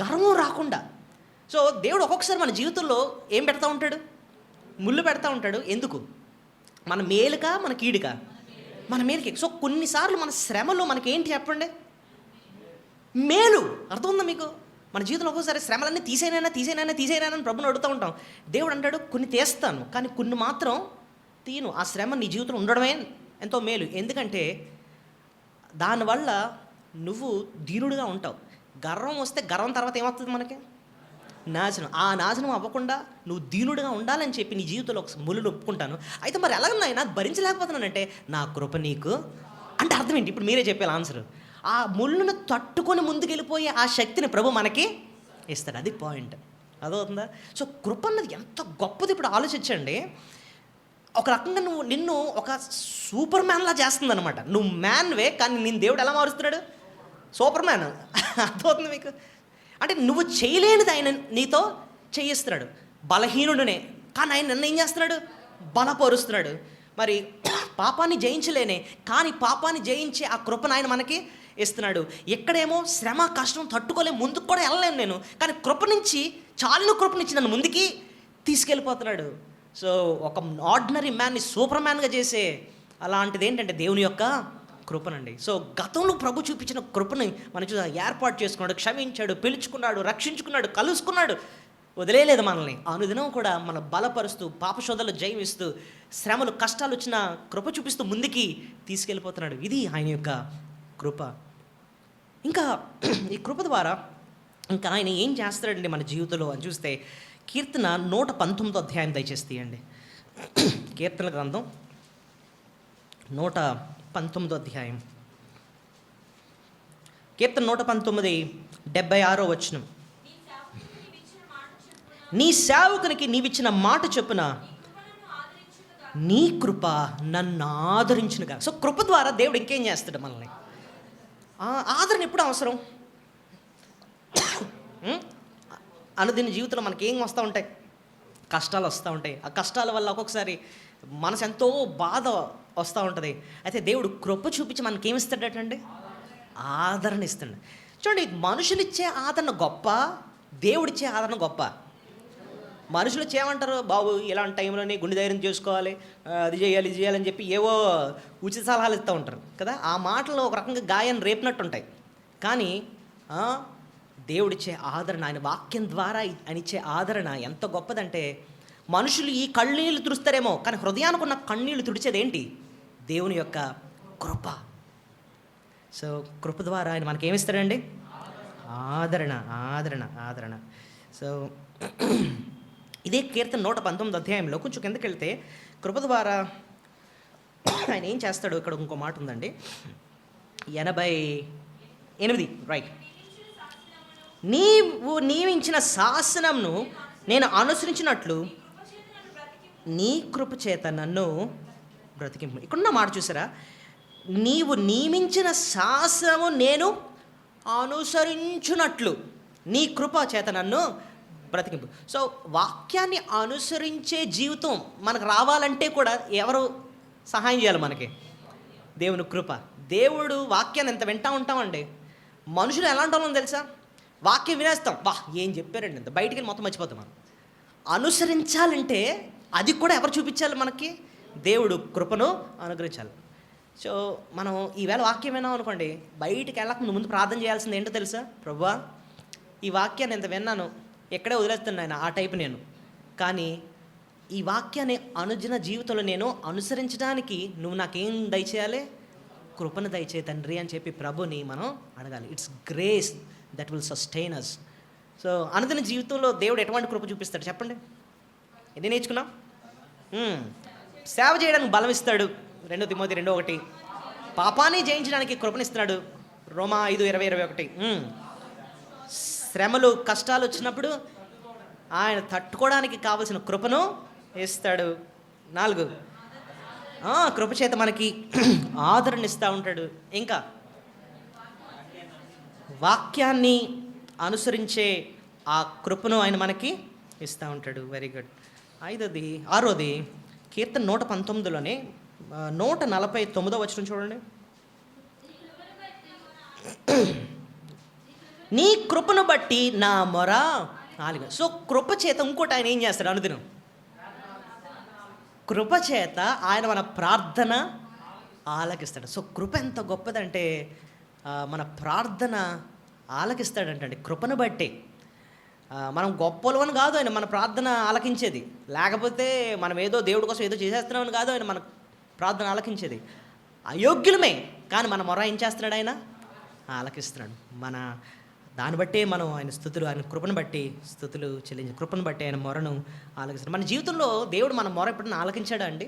Speaker 1: గర్వం రాకుండా. సో దేవుడు ఒక్కొక్కసారి మన జీవితంలో ఏం పెడతా ఉంటాడు? ముళ్ళు పెడతా ఉంటాడు. ఎందుకు? మన మేలుకా మన కీడుకా? మన మేలుకి. సో కొన్నిసార్లు మన శ్రమలో మనకేంటి చెప్పండి? మేలు. అర్థం ఉందా మీకు? మన జీవితంలో ఒక్కోసారి శ్రమలన్నీ తీసేనని ప్రభుని అడుగుతూ ఉంటాం. దేవుడు అంటాడు, కొన్ని తీస్తాను కానీ కొన్ని మాత్రం తీను. ఆ శ్రమ నీ జీవితంలో ఉండడమే ఎంతో మేలు. ఎందుకంటే దానివల్ల నువ్వు దీనుడిగా ఉంటావు. గర్వం వస్తే గర్వం తర్వాత ఏమవుతుంది మనకి? నాశనం. ఆ నాశనం అవ్వకుండా నువ్వు దీనుడిగా ఉండాలని చెప్పి నీ జీవితంలో ఒక ముళ్ళు ఒప్పుకుంటాను. అయితే మరి ఎలాగన్నా నాకు భరించలేకపోతున్నానంటే, నా కృప నీకు అంటే అర్థం ఏంటి? ఇప్పుడు మీరే చెప్పాలి ఆన్సర్. ఆ ముళ్ళును తట్టుకొని ముందుకెళ్ళిపోయే ఆ శక్తిని ప్రభు మనకి ఇస్తాడు. అది పాయింట్. అదవుతుందా? సో కృప అన్నది ఎంత గొప్పది. ఇప్పుడు ఆలోచించండి. ఒక రకంగా నిన్ను ఒక సూపర్ మ్యాన్లా చేస్తుంది అనమాట. నువ్వు మ్యాన్వే, కానీ నేను దేవుడు ఎలా మారుస్తున్నాడు? Super man. అర్థమవుతుంది మీకు? అంటే నువ్వు చేయలేనిది ఆయన నీతో చేయిస్తున్నాడు. బలహీనుడునే, కానీ ఆయన నన్ను ఏం చేస్తున్నాడు? బలపరుస్తున్నాడు. మరి పాపాన్ని జయించలేనే, కానీ పాపాన్ని జయించే ఆ కృపను ఆయన మనకి ఇస్తున్నాడు. ఎక్కడేమో శ్రమ కష్టం తట్టుకోలేము, ముందుకు కూడా వెళ్ళలేను నేను, కానీ కృప నుంచి చాలిన కృపనిచ్చి నన్ను ముందుకి తీసుకెళ్ళిపోతున్నాడు. సో ఒక ఆర్డినరీ మ్యాన్ని సూపర్ మ్యాన్గా చేసే అలాంటిది ఏంటంటే దేవుని యొక్క కృపనండి. సో గతంలో ప్రభు చూపించిన కృపని మనం ఏర్పాటు చేసుకున్నాడు, క్షమించాడు, పిలుచుకున్నాడు, రక్షించుకున్నాడు, కలుసుకున్నాడు, వదిలేయలేదు మనల్ని. అనుదినం కూడా మన బలపరుస్తూ, పాపశోధనలు జయమిస్తూ, శ్రమలు కష్టాలు వచ్చిన కృప చూపిస్తూ ముందుకి తీసుకెళ్ళిపోతున్నాడు. ఇది ఆయన యొక్క కృప. ఇంకా ఈ కృప ద్వారా ఇంకా ఆయన ఏం చేస్తాడండి మన జీవితంలో అని చూస్తే, కీర్తన 119 అధ్యాయం దయచేసి తీయండి. కీర్తన గ్రంథం 119 అధ్యాయం. కీర్తన 119 76వ వచనం. నీ సేవకునికి నీవిచ్చిన మాట చొప్పున నీ కృప నన్ను ఆదరించునుగా. సో కృప ద్వారా దేవుడు ఇంకేం చేస్తాడు మనల్ని? ఆదరణ ఎప్పుడు అవసరం? అనుదిన జీవితంలో మనకి ఏం వస్తూ ఉంటాయి? కష్టాలు వస్తూ ఉంటాయి. ఆ కష్టాల వల్ల ఒక్కొక్కసారి మనసు ఎంతో బాధ వస్తూ ఉంటుంది. అయితే దేవుడు కృప చూపించి మనకి ఏమి ఇస్తాడటండి? ఆదరణ ఇస్తాడు. చూడండి, మనుషులు ఇచ్చే ఆదరణ గొప్ప, దేవుడిచ్చే ఆదరణ గొప్ప. మనుషులు చేయమంటారు, బాబు ఇలాంటి టైంలోనే గుండె ధైర్యం చేసుకోవాలి, అది చేయాలి ఇది చేయాలని చెప్పి ఏవో ఉచిత సలహాలు ఇస్తూ ఉంటారు కదా. ఆ మాటలు ఒక రకంగా గాయాన్ని రేపినట్టు ఉంటాయి. కానీ దేవుడిచ్చే ఆదరణ, ఆయన వాక్యం ద్వారా ఆయన ఇచ్చే ఆదరణ ఎంత గొప్పదంటే, మనుషులు ఈ కన్నీళ్ళు తుడుస్తారేమో, కానీ హృదయానికి ఉన్న కన్నీళ్ళు తుడిచేది ఏంటి? దేవుని యొక్క కృప. సో కృప ద్వారా ఆయన మనకి ఏమిస్తాడండి? ఆదరణ, ఆదరణ, ఆదరణ. సో ఇదే కీర్తన 119 అధ్యాయంలో కొంచెం కిందకి వెళ్తే, కృప ద్వారా ఆయన ఏం చేస్తాడు? ఇక్కడ ఇంకో మాట ఉందండి, 88 రైట్. నీవు నియమించిన శాసనంను నేను అనుసరించినట్లు నీ కృప చేత నన్ను బ్రతికింపు. ఇక్కడున్న మాట చూసారా? నీవు నియమించిన శాసనము నేను అనుసరించున్నట్లు నీ కృప చేత నన్ను బ్రతికింపు. సో వాక్యాన్ని అనుసరించే జీవితం మనకు రావాలంటే కూడా ఎవరు సహాయం చేయాలి మనకి? దేవుని కృప. దేవుడు వాక్యాన్ని ఎంత వింటూ ఉంటామండి. మనుషులు ఎలాంటి వాళ్ళని తెలుసా? వాక్యం వినేస్తాం, వా ఏం చెప్పారండి, ఇంత బయటికి వెళ్ళి మొత్తం మర్చిపోతాం. మనం అనుసరించాలంటే అది కూడా ఎవరు చూపించాలి మనకి? దేవుడు కృపను అనుగ్రహించాలి. సో మనం ఈవేళ వాక్యం విన్నాం అనుకోండి, బయటికి వెళ్ళక ముందు ప్రార్థన చేయాల్సింది ఏంటో తెలుసా? ప్రభువా, ఈ వాక్యాన్ని ఎంత విన్నాను, ఎక్కడే వదిలేస్తున్నాను ఆ టైపు నేను, కానీ ఈ వాక్యాన్ని అనుదిన జీవితంలో నేను అనుసరించడానికి నువ్వు నాకేం దయచేయాలి? కృపను దయచే తండ్రి అని చెప్పి ప్రభుని మనం అడగాలి. It's grace that will sustain us. So అనుదిన జీవితంలో దేవుడు ఎటువంటి కృప చూపిస్తాడు చెప్పండి? ఎన్ని నేర్చుకున్నాం? సేవ చేయడానికి బలం ఇస్తాడు, 2 తిమోతి 2:1. పాపాన్ని జయించడానికి కృపనిస్తున్నాడు, రోమా 5:20-21. శ్రమలు కష్టాలు వచ్చినప్పుడు ఆయన తట్టుకోవడానికి కావలసిన కృపను ఇస్తాడు. 4 కృప చేత మనకి ఆదరణ ఇస్తూ ఉంటాడు. ఇంకా వాక్యాన్ని అనుసరించే ఆ కృపను ఆయన మనకి ఇస్తూ ఉంటాడు. Very good. 6ది కీర్తన 119లోనే 149వ వచనం చూడండి. నీ కృపను బట్టి నా మొర ఆలిగ. సో కృప చేత ఇంకోటి ఆయన ఏం చేస్తాడు? అనుదినం కృప చేత ఆయన మన ప్రార్థన ఆలకిస్తాడు. సో కృప ఎంత గొప్పదంటే మన ప్రార్థన ఆలకిస్తాడంటండి కృపను బట్టి. మనం గొప్పలవని కాదు ఆయన మన ప్రార్థన ఆలకించేది, లేకపోతే మనం ఏదో దేవుడి కోసం ఏదో చేసేస్తున్నామని కాదు ఆయన మన ప్రార్థన ఆలకించేది. అయోగ్యులమే, కానీ మన మొర ఏం చేస్తున్నాడు? ఆయన ఆలకిస్తున్నాడు. మన దాన్ని బట్టే మనం ఆయన స్తుతులు, ఆయన కృపను బట్టి స్తుతులు చెల్లించి, కృపను బట్టి ఆయన మొరను ఆలకిస్తాడు. మన జీవితంలో దేవుడు మన మొర ఎప్పుడైనా ఆలకించాడా అండి?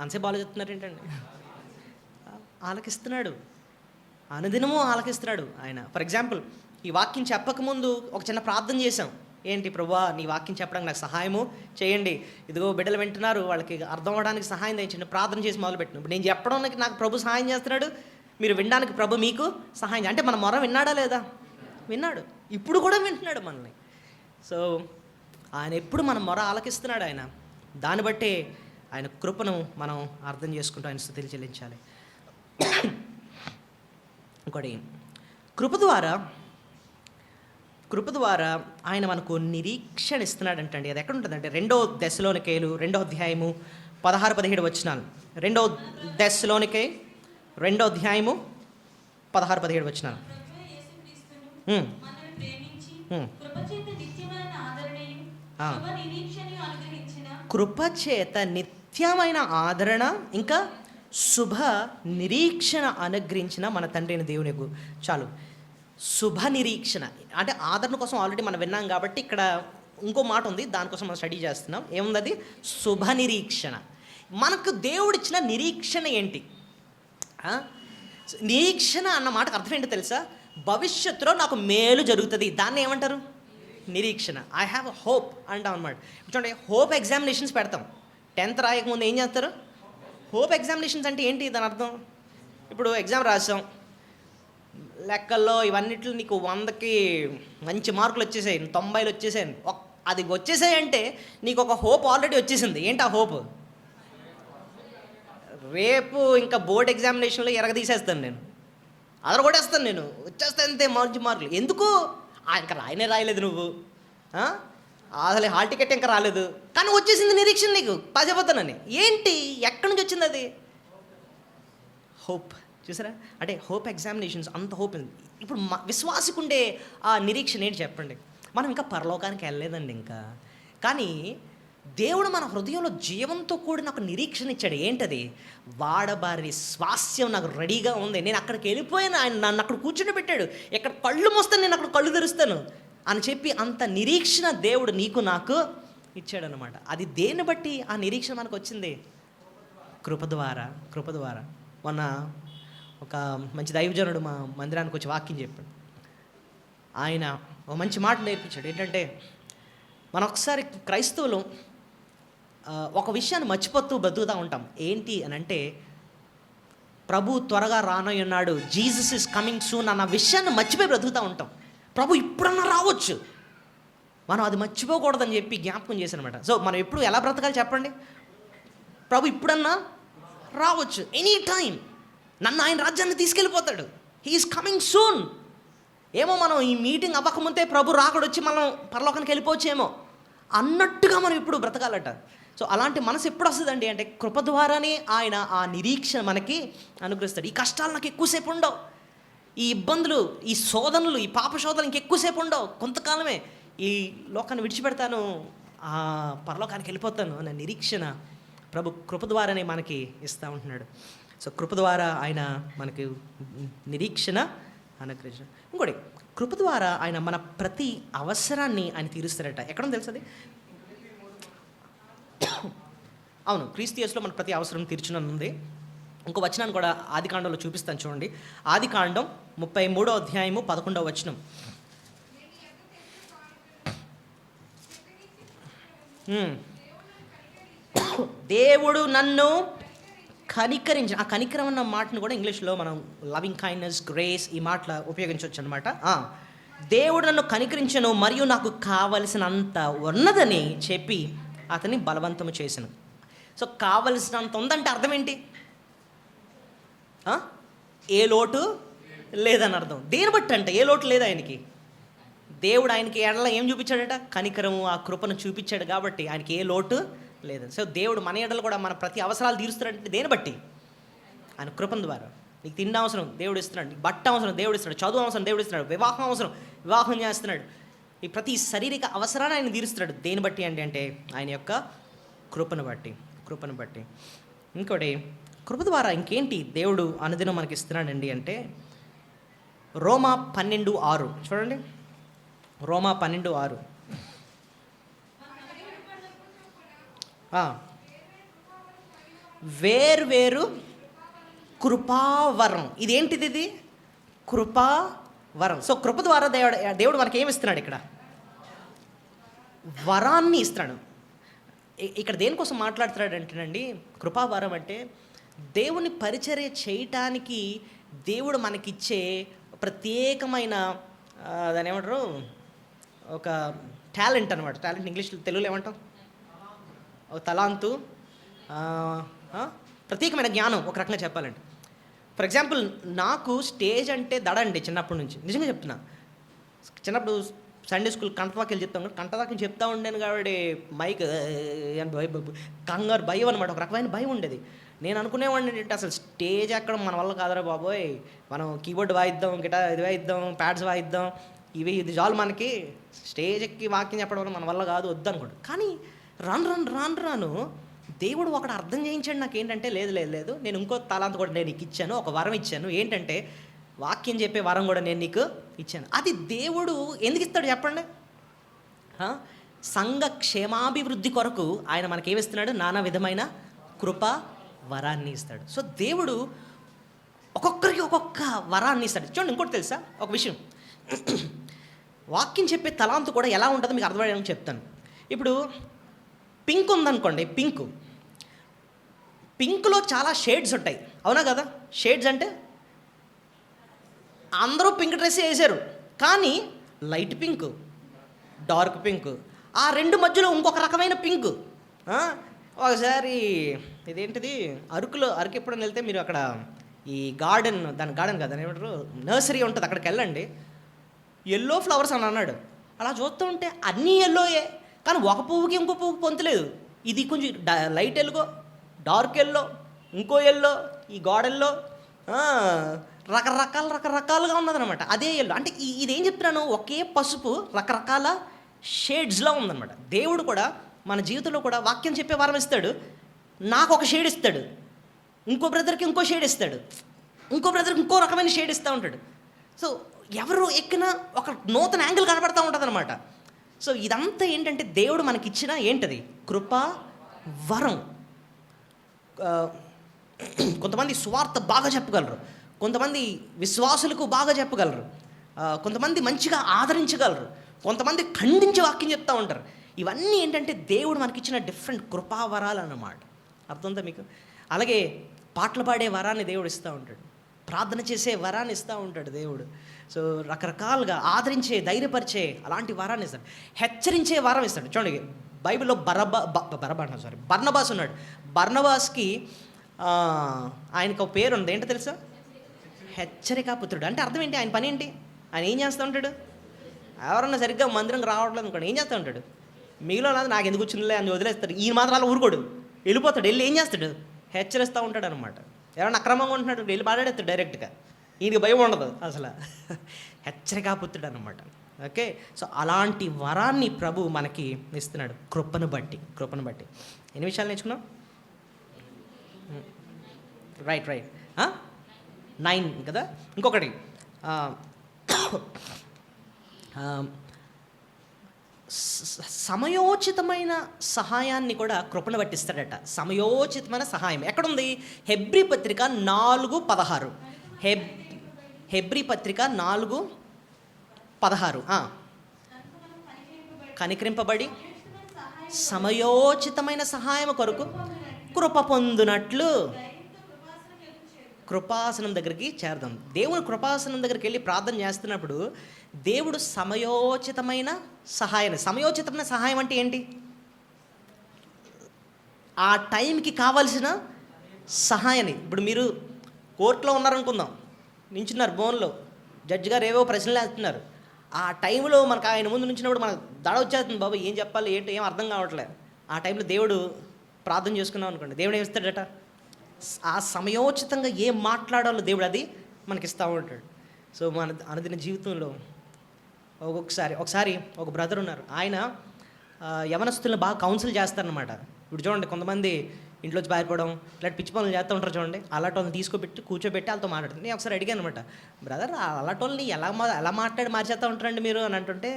Speaker 1: అంతసేపు ఆలోచిస్తున్నారు ఏంటండి? ఆలకిస్తున్నాడు, అనుదినము ఆలకిస్తున్నాడు ఆయన. ఫర్ ఎగ్జాంపుల్, ఈ వాక్యం చెప్పకముందు ఒక చిన్న ప్రార్థన చేశాం. ఏంటి ప్రభువా, నీ వాక్యం చెప్పడానికి నాకు సహాయము చేయండి, ఇదిగో బిడ్డలు వింటున్నారు, వాళ్ళకి అర్థం అవ్వడానికి సహాయం చేయండి, ప్రార్థన చేసి మొదలుపెట్టిన. ఇప్పుడు నేను చెప్పడానికి నాకు ప్రభు సహాయం చేస్తున్నాడు, మీరు వినడానికి ప్రభు మీకు సహాయం అంటే మన మొర విన్నాడా లేదా? విన్నాడు, ఇప్పుడు కూడా వింటున్నాడు మనల్ని. సో ఆయన ఎప్పుడు మన మొర ఆలకిస్తున్నాడు ఆయన. దాన్ని బట్టే ఆయన కృపను మనం అర్థం చేసుకుంటూ ఆయన స్తుతులు చెల్లించాలి. ఇంకోటి, కృప ద్వారా ఆయన మనకు నిరీక్షణ ఇస్తున్నాడంటండి. అది ఎక్కడ ఉంటుందంటే 2 దెస్సలోనికైలు 2వ అధ్యాయము 16-17 వచనాలు. 2 దెస్సలోనికై 2వ అధ్యాయము 16-17 వచనాలు. కృపచేత నిత్యమైన ఆదరణ ఇంకా శుభ నిరీక్షణ అనుగ్రహించిన మన తండ్రి అయిన దేవునికి చాలు. శుభ నిరీక్షణ అంటే ఆదరణ కోసం ఆల్రెడీ మనం విన్నాం కాబట్టి ఇక్కడ ఇంకో మాట ఉంది, దానికోసం మనం స్టడీ చేస్తున్నాం. ఏముంది అది? శుభ నిరీక్షణ. మనకు దేవుడిచ్చిన నిరీక్షణ ఏంటి? నిరీక్షణ అన్న మాటకు అర్థం ఏంటో తెలుసా? భవిష్యత్తులో నాకు మేలు జరుగుతుంది, దాన్ని ఏమంటారు? నిరీక్షణ. ఐ హ్యావ్ హోప్ అంటాం అనమాట. చూడండి, హోప్ ఎగ్జామినేషన్స్ పెడతాం. 10th రాయకముందు ఏం చేస్తారు? హోప్ ఎగ్జామినేషన్స్ అంటే ఏంటి దాని అర్థం? ఇప్పుడు ఎగ్జామ్ రాసాం, లెక్కల్లో ఇవన్నిట్లో నీకు 100కి మంచి మార్కులు వచ్చేసాయి, 90లు వచ్చేసాయి, అది వచ్చేసాయి అంటే నీకు ఒక హోప్ ఆల్రెడీ వచ్చేసింది. ఏంటి ఆ హోప్? రేపు ఇంకా బోర్డ్ ఎగ్జామినేషన్లో ఎరగదీసేస్తాను నేను, అదరగొట్టేస్తాను నేను, వచ్చేస్తాను అంతే మంచి మార్కులు. ఎందుకు? ఇంకా రాయలేదు నువ్వు, అసలు హాల్ టికెట్ ఇంకా రాలేదు, కానీ వచ్చేసింది నిరీక్షణ నీకు, పాస్ అయిపోతానని. ఏంటి? ఎక్కడి నుంచి వచ్చింది అది? హోప్. చూసారా? అంటే హోప్ ఎగ్జామినేషన్స్ అంత హోప్. ఇప్పుడు విశ్వాసకుండే ఆ నిరీక్షణ ఏంటి చెప్పండి? మనం ఇంకా పరలోకానికి వెళ్ళలేదండి ఇంకా, కానీ దేవుడు మన హృదయంలో జీవంతో కూడిన ఒక నిరీక్షణ ఇచ్చాడు. ఏంటది? వాడబారి స్వాస్యం నాకు రెడీగా ఉంది, నేను అక్కడికి వెళ్ళిపోయాను, ఆయన నన్ను అక్కడ కూర్చుని పెట్టాడు, ఎక్కడ కళ్ళు మూస్తాను నేను అక్కడ కళ్ళు తెరుస్తాను అని చెప్పి అంత నిరీక్షణ దేవుడు నీకు నాకు ఇచ్చాడనమాట. అది దేన్ని బట్టి ఆ నిరీక్షణ మనకు వచ్చింది? కృప ద్వారా. మొన్న ఒక మంచి దైవజనుడు మా మందిరానికి వచ్చి వాక్యం చెప్పాడు. ఆయన ఒక మంచి మాట నేర్పించాడు. ఏంటంటే, మనం ఒకసారి క్రైస్తవులు ఒక విషయాన్ని మర్చిపోతూ బతుకుతూ ఉంటాం. ఏంటి అని అంటే, ప్రభు త్వరగా రానయ్యున్నాడు, జీసస్ ఇస్ కమింగ్ సూన్ అన్న విషయాన్ని మర్చిపోయి బ్రతుకుతూ ఉంటాం. ప్రభు ఇప్పుడన్నా రావచ్చు, మనం అది మర్చిపోకూడదని చెప్పి జ్ఞాపకం చేశానమాట. సో మనం ఎప్పుడు ఎలా బ్రతకాలి చెప్పండి? ప్రభు ఇప్పుడన్నా రావచ్చు, ఎనీ టైం నన్ను ఆయన రాజ్యాన్ని తీసుకెళ్ళిపోతాడు, హీఈస్ కమింగ్ సూన్. ఏమో మనం ఈ మీటింగ్ అవ్వకముందే ప్రభు రాకడొచ్చి మనం పరలోకానికి వెళ్ళిపోవచ్చేమో అన్నట్టుగా మనం ఇప్పుడు బ్రతకాలట. సో అలాంటి మనసు ఎప్పుడు వస్తుందండి అంటే, కృప ద్వారానే ఆయన ఆ నిరీక్షణ మనకి అనుగ్రహిస్తాడు. ఈ కష్టాలు నాకు ఎక్కువసేపు ఉండవు, ఈ ఇబ్బందులు, ఈ శోధనలు, ఈ పాప శోధనలు ఇంకెక్కువసేపు ఉండవు, కొంతకాలమే ఈ లోకాన్ని విడిచిపెడతాను, ఆ పరలోకానికి వెళ్ళిపోతాను అన్న నిరీక్షణ ప్రభు కృప ద్వారానే మనకి ఇస్తూ ఉంటున్నాడు. సో కృప ద్వారా ఆయన మనకి నిరీక్షణ అనుగ్రహించిన. ఇంకోటి, కృప ద్వారా ఆయన మన ప్రతి అవసరాన్ని ఆయన తీరుస్తారట. ఎక్కడో తెలుసది? అవును, క్రీస్తు యేసులో మన ప్రతి అవసరం తీర్చునుంది. ఇంకో వచనాన్ని కూడా ఆదికాండంలో చూపిస్తాను చూడండి. ఆదికాండం 33వ అధ్యాయము 11వ వచనం. దేవుడు నన్ను కనికరించిన, ఆ కనికరం అన్న మాటను కూడా ఇంగ్లీష్లో మనం లవింగ్ కైండ్నెస్, గ్రేస్, ఈ మాటలు ఉపయోగించవచ్చు అనమాట. దేవుడు నన్ను కనికరించను మరియు నాకు కావలసినంత ఉన్నదని చెప్పి అతన్ని బలవంతము చేశాను. సో కావలసినంత ఉందంటే అర్థం ఏంటి? ఏ లోటు లేదని అర్థం. దేని బట్టి అంటే ఏ లోటు లేదు ఆయనకి. దేవుడు ఆయనకి ఎడల ఏం చూపించాడట? కనికరము, ఆ కృపను చూపించాడు కాబట్టి ఆయనకి ఏ లోటు లేదు. సో దేవుడు మన ఎడలు కూడా మన ప్రతి అవసరాలు తీరుస్తాడంటే దేని బట్టి? ఆయన కృపణ ద్వారా. నీకు తిండి అవసరం దేవుడు ఇస్తున్నాడు, నీకు బట్ట అవసరం దేవుడు ఇస్తున్నాడు, చదువు అవసరం దేవుడు ఇస్తున్నాడు, వివాహం అవసరం వివాహం చేస్తున్నాడు. ఈ ప్రతి శారీరక అవసరాన్ని ఆయన తీరుస్తున్నాడు. దేని బట్టి అంటే ఆయన యొక్క కృపను బట్టి. ఇంకోటి, కృప ద్వారా ఇంకేంటి దేవుడు అనుదినం మనకి ఇస్తున్నాడండి అంటే, రోమా 12:6 చూడండి. రోమా 12:6. వేర్వేరు కృపావరం. ఇదేంటిది? ఇది కృపావరం. సో కృప ద్వారా దేవుడు మనకి ఏమి ఇస్తున్నాడు? ఇక్కడ వరాన్ని ఇస్తున్నాడు. ఇక్కడ దేనికోసం మాట్లాడుతున్నాడు అంటేనండి, కృపావరం అంటే దేవుని పరిచర్య చేయటానికి దేవుడు మనకిచ్చే ప్రత్యేకమైన దాని ఏమంటారు, ఒక టాలెంట్ అనమాట. టాలెంట్ ఇంగ్లీష్లో, తెలుగులో ఏమంటాం? ఒక తలాంతు, ప్రత్యేకమైన జ్ఞానం ఒక రకంగా చెప్పాలంటే. ఫర్ ఎగ్జాంపుల్, నాకు స్టేజ్ అంటే దడండి చిన్నప్పటి నుంచి, నిజంగా చెప్తున్నా. చిన్నప్పుడు సండే స్కూల్ కంటదాకి వెళ్ళి చెప్తాం, కంటదాకి చెప్తా ఉండాను కాబట్టి మైక్ కంగారు భయం అనమాట, ఒక రకమైన భయం ఉండేది. నేను అనుకునేవాడిని ఏంటంటే, అసలు స్టేజ్ ఎక్కడం మన వల్ల కాదరా బాబోయ్, మనం కీబోర్డ్ వాయిద్దాం, గిటార్ ఇది వాయిద్దాం, ప్యాడ్స్ వాయిద్దాం, ఇది చాలు మనకి, స్టేజ్ ఎక్కి వాక్యం చెప్పడం వల్ల మన వల్ల కాదు, వద్దు అనుకోండి. కానీ రాను దేవుడు ఒకటి అర్థం చేయించాడు నాకు. ఏంటంటే, లేదు నేను ఇంకో తలాంత కూడా నేను నీకు ఇచ్చాను, ఒక వరం ఇచ్చాను. ఏంటంటే వాక్యం చెప్పే వరం కూడా నేను నీకు ఇచ్చాను. అది దేవుడు ఎందుకు ఇస్తాడు చెప్పండి? సంఘ క్షేమాభివృద్ధి కొరకు ఆయన మనకేమిస్తున్నాడు? నానా విధమైన కృప వరాన్ని ఇస్తాడు. సో దేవుడు ఒక్కొక్కరికి ఒక్కొక్క వరాన్ని ఇస్తాడు. చూడండి, ఇంకోటి తెలుసా ఒక విషయం, వాక్యం చెప్పే తలాంతు కూడా ఎలా ఉంటుందో మీకు అర్థమయ్యేదని చెప్తాను. ఇప్పుడు పింక్ ఉందనుకోండి, పింక్లో చాలా షేడ్స్ ఉంటాయి, అవునా కదా? షేడ్స్ అంటే అందరూ పింక్ డ్రెస్ వేసారు, కానీ లైట్ పింక్, డార్క్ పింక్, ఆ రెండు మధ్యలో ఇంకొక రకమైన పింక్. ఒకసారి ఇదేంటిది, అరకు ఎప్పుడైనా వెళ్తే మీరు అక్కడ ఈ గార్డెన్ కదా ఏమంటారు, నర్సరీ ఉంటుంది, అక్కడికి వెళ్ళండి. ఎల్లో ఫ్లవర్స్ అని అన్నాడు. అలా చూస్తూ ఉంటే అన్నీ ఎల్లోయే, కానీ ఒక పువ్వుకి ఇంకో పువ్వుకి పొంతలేదు. ఇది కొంచెం లైట్ ఎల్లో, డార్క్ ఎల్లో, ఇంకో ఎల్లో, ఈ గార్డెన్లో రకరకాలుగా ఉన్నదనమాట. అదే ఎల్లో అంటే ఇదేం చెప్తున్నాను, ఒకే పసుపు రకరకాల షేడ్స్లో ఉందన్నమాట. దేవుడు కూడా మన జీవితంలో కూడా వాక్యం చెప్పే వారం ఇస్తాడు. నాకు ఒక షేడ్ ఇస్తాడు, ఇంకో బ్రదర్కి ఇంకో షేడ్ ఇస్తాడు, ఇంకో బ్రదర్కి ఇంకో రకమైన షేడ్ ఇస్తూ ఉంటాడు. సో ఎవరు ఎక్కినా ఒక నూతన యాంగిల్ కనపడుతూ ఉంటుంది అనమాట. సో ఇదంతా ఏంటంటే దేవుడు మనకిచ్చిన ఏంటది? కృపా వరం. కొంతమంది సువార్త బాగా చెప్పగలరు, కొంతమంది విశ్వాసులకు బాగా చెప్పగలరు, కొంతమంది మంచిగా ఆదరించగలరు, కొంతమంది ఖండించే వాక్యం చెప్తూ ఉంటారు. ఇవన్నీ ఏంటంటే దేవుడు మనకిచ్చిన డిఫరెంట్ కృపావరాలు అన్నమాట. అర్థంతో మీకు? అలాగే పాటలు పాడే వరాన్ని దేవుడు ఇస్తూ ఉంటాడు, ప్రార్థన చేసే వరాన్ని ఇస్తూ ఉంటాడు దేవుడు. సో రకరకాలుగా ఆదరించే, ధైర్యపరిచే అలాంటి వరాన్ని ఇస్తాడు. హెచ్చరించే వరం ఇస్తాడు. చూడండి, బైబిల్లో బర్నబాస్ ఉన్నాడు. బర్నబాస్కి ఆయనకు ఒక పేరు ఉంది, ఏంటో తెలుసా? హెచ్చరికా పుత్రుడు. అంటే అర్థం ఏంటి? ఆయన పని ఏంటి? ఆయన ఏం చేస్తూ ఉంటాడు? ఎవరన్నా సరిగ్గా మందిరంకి రావట్లేదు అనుకోండి, ఏం చేస్తూ ఉంటాడు? మిగిలిన నాకు ఎందుకు వచ్చిందిలే అని వదిలేస్తాడు. ఈయన మాత్రం అలా ఊరుకోడు, వెళ్ళిపోతాడు. వెళ్ళి ఏం చేస్తాడు? హెచ్చరిస్తూ ఉంటాడు అనమాట. ఎవరైనా అక్రమంగా ఉంటున్నాడు, వెళ్ళి మాట్లాడేస్తాడు డైరెక్ట్గా. ఈయనకి భయం ఉండదు అసలు. హెచ్చరికా పుత్రుడు అనమాట. ఓకే, సో అలాంటి వరాన్ని ప్రభు మనకి ఇస్తున్నాడు కృపను బట్టి. ఎన్ని విషయాలు నేర్చుకున్నాం? రైట్ 9 కదా. ఇంకొకటి, సమయోచితమైన సహాయాన్ని కూడా కృపను పట్టిస్తాడట. సమయోచితమైన సహాయం ఎక్కడుంది? హెబ్రీ పత్రిక 4:16. హెబ్రీ పత్రిక 4:16. కనికరింపబడి సమయోచితమైన సహాయం కొరకు కృప పొందునట్లు కృపాసనం దగ్గరికి చేరదాం. దేవుని కృపాసనం దగ్గరికి వెళ్ళి ప్రార్థన చేస్తున్నప్పుడు దేవుడు సమయోచితమైన సహాయం అంటే ఏంటి? ఆ టైంకి కావాల్సిన సహాయాన్ని. ఇప్పుడు మీరు కోర్టులో ఉన్నారనుకుందాం, నించున్నారు బోన్లో, జడ్జి గారు ఏవో ప్రశ్నలు వేస్తున్నారు. ఆ టైంలో మనకు ఆయన ముందు నుంచినప్పుడు మనకు దడ వచ్చేస్తుంది, బాబు ఏం చెప్పాలి ఏంటో ఏం అర్థం కావట్లేదు. ఆ టైంలో దేవుడు ప్రార్థన చేసుకున్నాం అనుకోండి, దేవుడు ఏమిస్తాడట? ఆ సమయోచితంగా ఏం మాట్లాడాలో దేవుడు అది మనకిస్తూ ఉంటాడు. సో మన అనుదిన జీవితంలో ఒకసారి ఒక బ్రదర్ ఉన్నారు, ఆయన యవనస్తులను బాగా కౌన్సిల్ చేస్తారనమాట. ఇప్పుడు చూడండి, కొంతమంది ఇంట్లోంచి పారిపోవడం ఇలాంటి పిచ్చి పనులు చేస్తూ ఉంటారు చూడండి. అలాంటి వాళ్ళని కూర్చోబెట్టి వాళ్ళతో మాట్లాడుతుంది. నేను ఒకసారి అడిగాను అనమాట, బ్రదర్ అలాంటి వాళ్ళని ఎలా మార్చేస్తూ ఉంటారండి మీరు అని అంటుంటే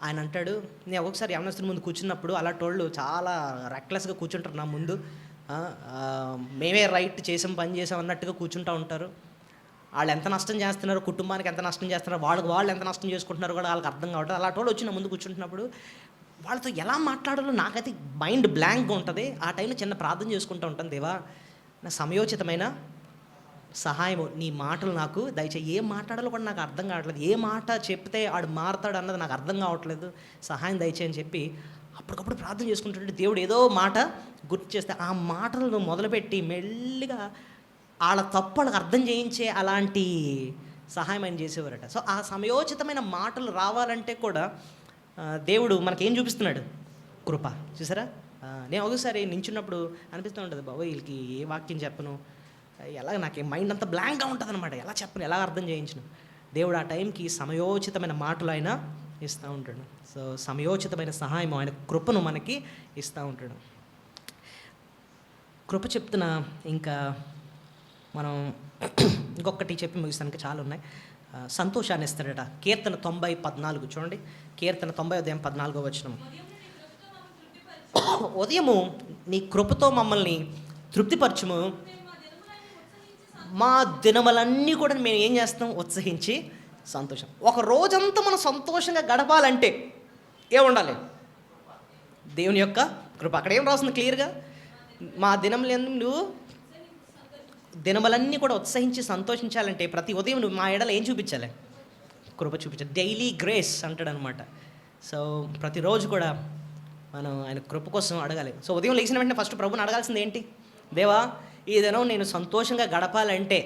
Speaker 1: ఆయన అంటాడు, నేను ఒక్కొక్కసారి యవనస్తుల ముందు కూర్చున్నప్పుడు అలాంటి వాళ్ళు చాలా రెక్లెస్గా కూర్చుంటారు నా ముందు. ఆ, ఆ, మేమే రైట్ చేసాం, పని చేసాం అన్నట్టుగా కూర్చుంటూ ఉంటారు. వాళ్ళు ఎంత నష్టం చేస్తున్నారు, కుటుంబానికి ఎంత నష్టం చేస్తున్నారు, వాళ్ళు ఎంత నష్టం చేసుకుంటున్నారు కూడా వాళ్ళకి అర్థం కావట్లేదు. అలాంటి వాళ్ళు వచ్చి నా ముందు కూర్చుంటున్నప్పుడు వాళ్ళతో ఎలా మాట్లాడాలో నాకైతే మైండ్ బ్లాంక్గా ఉంటుంది. ఆ టైంలో చిన్న ప్రార్థన చేసుకుంటూ ఉంటాను, దేవా నా సమయోచితమైన సహాయము, నీ మాటలు నాకు దయచేసి, ఏం మాట్లాడాలో కూడా నాకు అర్థం కావట్లేదు, ఏ మాట చెప్తే ఆడు మారతాడు అన్నది నాకు అర్థం కావట్లేదు, సహాయం దయచేయని చెప్పి అప్పటికప్పుడు ప్రార్థన చేసుకుంటుంటే దేవుడు ఏదో మాట గుర్తు చేస్తే ఆ మాటలను మొదలుపెట్టి మెల్లిగా వాళ్ళ తప్పు వాళ్ళకి అర్థం చేయించే అలాంటి సహాయం ఆయన చేసేవారట. సో ఆ సమయోచితమైన మాటలు రావాలంటే కూడా దేవుడు మనకేం చూపిస్తున్నాడు? కృప. చూసారా? నేను ఒకసారి నించున్నప్పుడు అనిపిస్తూ ఉంటుంది, బాబు వీళ్ళకి ఏ వాక్యం చెప్పను, ఎలా నాకు మైండ్ అంతా బ్లాంక్గా ఉంటుంది అనమాట, ఎలా చెప్పను, ఎలా అర్థం చేయించను. దేవుడు ఆ టైంకి సమయోచితమైన మాటలు ఆయన ఇస్తూ ఉంటాడు. సో సమయోచితమైన సహాయం, ఆయన కృపను మనకి ఇస్తూ ఉంటాడు. కృప చెప్తున్న ఇంకా మనం ఇంకొకటి చెప్పి ముగిస్తానికి చాలా ఉన్నాయి. సంతోషాన్ని ఇస్తాడట. కీర్తన 90:14 చూడండి. కీర్తన 90:14 ఉదయము నీ కృపతో మమ్మల్ని తృప్తిపరచుము, మా దినములన్నీ కూడా మేము ఏం చేస్తాం? ఉత్సహించి సంతోషం. ఒక రోజంతా మనం సంతోషంగా గడపాలంటే ఏముండాలి? దేవుని యొక్క కృప. అక్కడ ఏం రాస్తుంది క్లియర్గా? మా దినములందు నువ్వు దినములన్నీ కూడా ఉత్సహించి సంతోషించాలంటే ప్రతి ఉదయం నువ్వు మా ఎడల ఏం చూపించాలి? కృప చూపించాలి. డైలీ గ్రేస్ అంటాడు అనమాట. సో ప్రతిరోజు కూడా మనం ఆయన కృప కోసం అడగాలి. సో ఉదయం లేచిన వెంటనే ఫస్ట్ ప్రభుని అడగాల్సింది ఏంటి? దేవా ఈ దినం నేను సంతోషంగా గడపాలంటే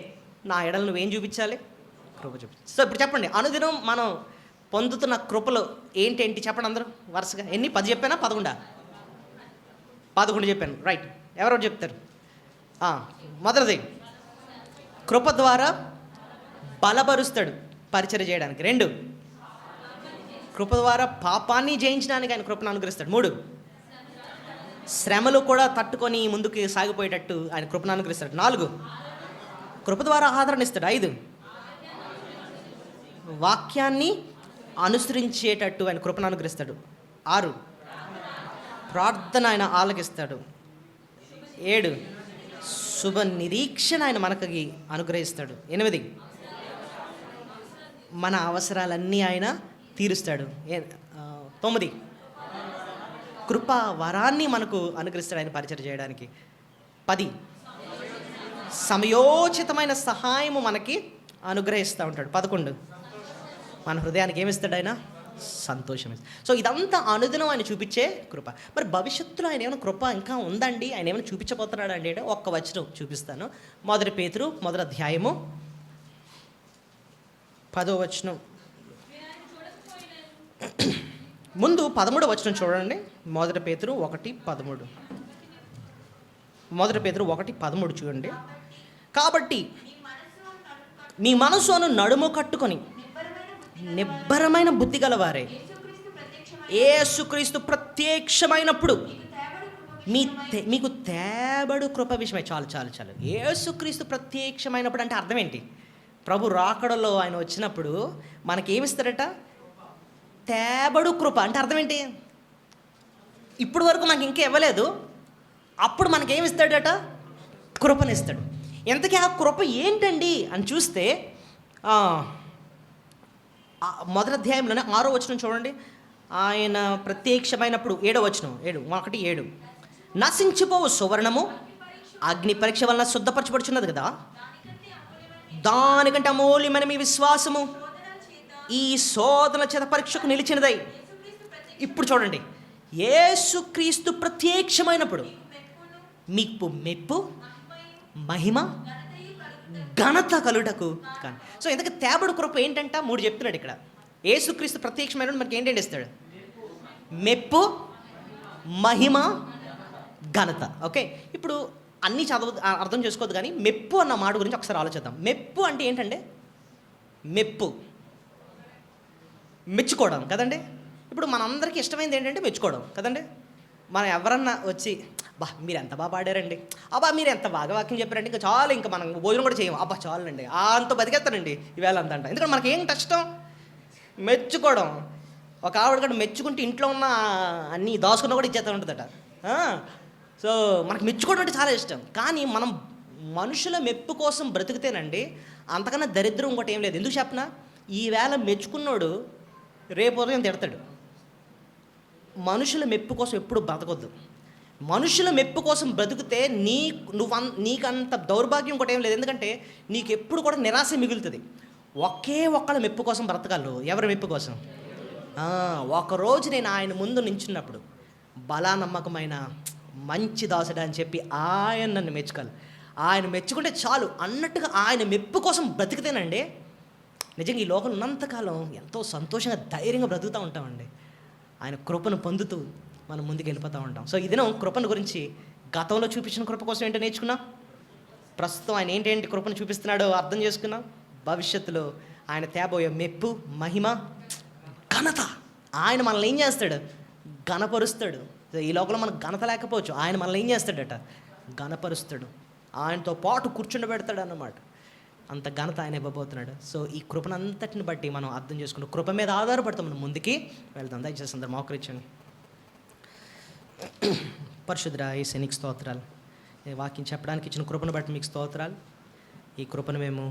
Speaker 1: నా ఎడలు నువ్వేం చూపించాలి? కృప చూపించాలి. సో ఇప్పుడు చెప్పండి, అనుదినం మనం పొందుతున్న కృపలు ఏంటేంటి చెప్పండి అందరూ వరుసగా. ఎన్ని? 10 చెప్పానా? 11 చెప్పాను. రైట్, ఎవరెవరు చెప్తారు? మొదటిది, కృప ద్వారా బలపరుస్తాడు పరిచర్య చేయడానికి. 2, కృప ద్వారా పాపాన్ని జయించడానికి ఆయన కృపను అనుగ్రహిస్తాడు. 3, శ్రమలు కూడా తట్టుకొని ముందుకు సాగిపోయేటట్టు ఆయన కృపను అనుగ్రహిస్తాడు. 4, కృప ద్వారా ఆదరణ ఇస్తాడు. 5, వాక్యాన్ని అనుసరించేటట్టు ఆయన కృపను అనుగ్రహిస్తాడు. 6, ప్రార్థన ఆయన ఆలకిస్తాడు. 7, శుభ నిరీక్షణ ఆయన మనకి అనుగ్రహిస్తాడు. 8, మన అవసరాలన్నీ ఆయన తీరుస్తాడు. 9, కృపా వరాన్ని మనకు అనుగ్రహిస్తాడు ఆయన పరిచయం చేయడానికి. 10, సమయోచితమైన సహాయము మనకి అనుగ్రహిస్తూ ఉంటాడు. 11, మన హృదయానికి ఏమిస్తాడు? ఆయన సంతోషం. సో ఇదంతా అనుదినం ఆయన చూపించే కృప. మరి భవిష్యత్తులో ఆయన ఏమైనా కృప ఇంకా ఉందండి, ఆయన ఏమైనా చూపించబోతున్నాడు అంటే ఒక్క వచనం చూపిస్తాను. 1 పేతురు 1వ అధ్యాయము 10వ వచనం. ముందు 13వ వచనం చూడండి. 1 పేతురు 1:13. 1 పేతురు 1:13 చూడండి. కాబట్టి మీ మనసును నడుము కట్టుకొని నిబ్బరమైన బుద్ధి గలవారే యేసుక్రీస్తు ప్రత్యక్షమైనప్పుడు మీకు తేబడు కృప విషయమై. చాలు. యేసుక్రీస్తు ప్రత్యక్షమైనప్పుడు అంటే అర్థం ఏంటి? ప్రభు రాకడలో ఆయన వచ్చినప్పుడు మనకేమిస్తాడట? తేబడు కృప అంటే అర్థం ఏంటి? ఇప్పుడు వరకు మనకి ఇంకా ఇవ్వలేదు, అప్పుడు మనకేమిస్తాడట? కృపనిస్తాడు. ఎంతకీ ఆ కృప ఏంటండి అని చూస్తే 1వ అధ్యాయంలోనే 6వ వచనం చూడండి. ఆయన ప్రత్యక్షమైనప్పుడు 7వ వచనం. 1:7 నశించిపోవు సువర్ణము అగ్ని పరీక్ష వలన శుద్ధపరచబడుచున్నది కదా, దానికంటే అమూల్యమైన మీ విశ్వాసము ఈ శోధన చేత పరీక్షకు నిలిచినదై. ఇప్పుడు చూడండి, యేసుక్రీస్తు ప్రత్యక్షమైనప్పుడు మీకు మెప్పు, మహిమ, ఘనత కలుటకు కానీ. సో ఇంతకు తేబడు కృప ఏంటంట? 3 చెప్తున్నాడు ఇక్కడ. యేసుక్రీస్తు ప్రత్యక్షమైన మనకి ఏంటంటే ఇస్తాడు? మెప్పు, మహిమ, ఘనత. ఓకే, ఇప్పుడు అన్నీ అర్థం చేసుకోవద్దు, కానీ మెప్పు అన్న మాట గురించి ఒకసారి ఆలోచిద్దాం. మెప్పు అంటే ఏంటంటే మెచ్చుకోవడం కదండి. ఇప్పుడు మనందరికీ ఇష్టమైనది ఏంటంటే మెచ్చుకోవడం కదండి. మనం ఎవరన్నా వచ్చి మీరు ఎంత బాగా పాడారండి, మీరు ఎంత బాగా వాక్యం చెప్పారండి, ఇంకా చాలు, ఇంకా మనం భోజనం కూడా చేయము, చాలండి, అంత బతికేస్తానండి ఈవేళ అంత అంట. ఎందుకంటే మనకి ఏం కష్టం? మెచ్చుకోవడం. ఒక ఆవిడ కూడా మెచ్చుకుంటే ఇంట్లో ఉన్న అన్నీ దాచుకున్నా కూడా ఇచ్చేస్తూ ఉంటుందట. సో మనకు మెచ్చుకోవడం అంటే చాలా ఇష్టం. కానీ మనం మనుషుల మెప్పు కోసం బ్రతికితేనండి అంతకన్నా దరిద్రం ఇంకోటి ఏం లేదు. ఎందుకు చెప్పనా? ఈవేళ మెచ్చుకున్నోడు రేపు ఉదయం తిడతాడు. మనుషుల మెప్పు కోసం ఎప్పుడు బ్రతకొద్దు. మనుషుల మెప్పు కోసం బ్రతికితే నీకంత దౌర్భాగ్యం కూడా ఏం లేదు. ఎందుకంటే నీకు ఎప్పుడు కూడా నిరాశ మిగులుతుంది. ఒకే ఒక్కళ్ళ మెప్పు కోసం బ్రతకాలి. ఎవరి మెప్పు కోసం? ఒకరోజు నేను ఆయన ముందు నించున్నప్పుడు బలా నమ్మకమైన మంచి దాసుడా అని చెప్పి ఆయన నన్ను మెచ్చుకోవాలి. ఆయన మెచ్చుకుంటే చాలు అన్నట్టుగా ఆయన మెప్పు కోసం బ్రతికితేనండి నిజంగా ఈ లోకం ఉన్నంతకాలం ఎంతో సంతోషంగా ధైర్యంగా బ్రతుకుతూ ఉంటామండి. ఆయన కృపను పొందుతూ మనం ముందుకు వెళ్ళిపోతూ ఉంటాం. సో ఈ దినం కృపను గురించి గతంలో చూపించిన కృప కోసం ఏంటో నేర్చుకున్నాం. ప్రస్తుతం ఆయన ఏంటేంటి కృపను చూపిస్తున్నాడో అర్థం చేసుకున్నాం. భవిష్యత్తులో ఆయన తేబోయే మెప్పు, మహిమ, ఘనత, ఆయన మనల్ని ఏం చేస్తాడు? ఘనపరుస్తాడు. ఈ లోకంలో మనకు ఘనత లేకపోవచ్చు, ఆయన మనల్ని ఏం చేస్తాడట? ఘనపరుస్తాడు. ఆయనతో పాటు కూర్చుండబెడతాడు అన్నమాట. అంత ఘనత ఆయన ఇవ్వబోతున్నాడు. సో ఈ కృపనంతటిని బట్టి మనం అర్థం చేసుకుంటాం. కృప మీద ఆధారపడతాం, మనం ముందుకి వెళ్దాం. దయచేసి అందరూ మోకరించండి. పరిశుద్ధుడా యేసయ్య నీకు స్తోత్రాలు. వాక్యం చెప్పడానికి ఇచ్చిన కృపను బట్టి మీకు స్తోత్రాలు. ఈ కృపను మేము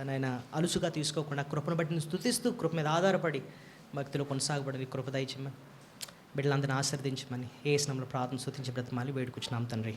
Speaker 1: నాయన అలుసుగా తీసుకోకుండా కృపను బట్టి నేను స్తుతిస్తూ కృప మీద ఆధారపడి భక్తిలో కొనసాగబడి కృప దయచేయమని, బిడ్డలందరినీ ఆశీర్వదించమని యేసు నామములో ప్రార్థన స్తుతించి బ్రతిమాలి వేడుకొచ్చున్నాం తండ్రి.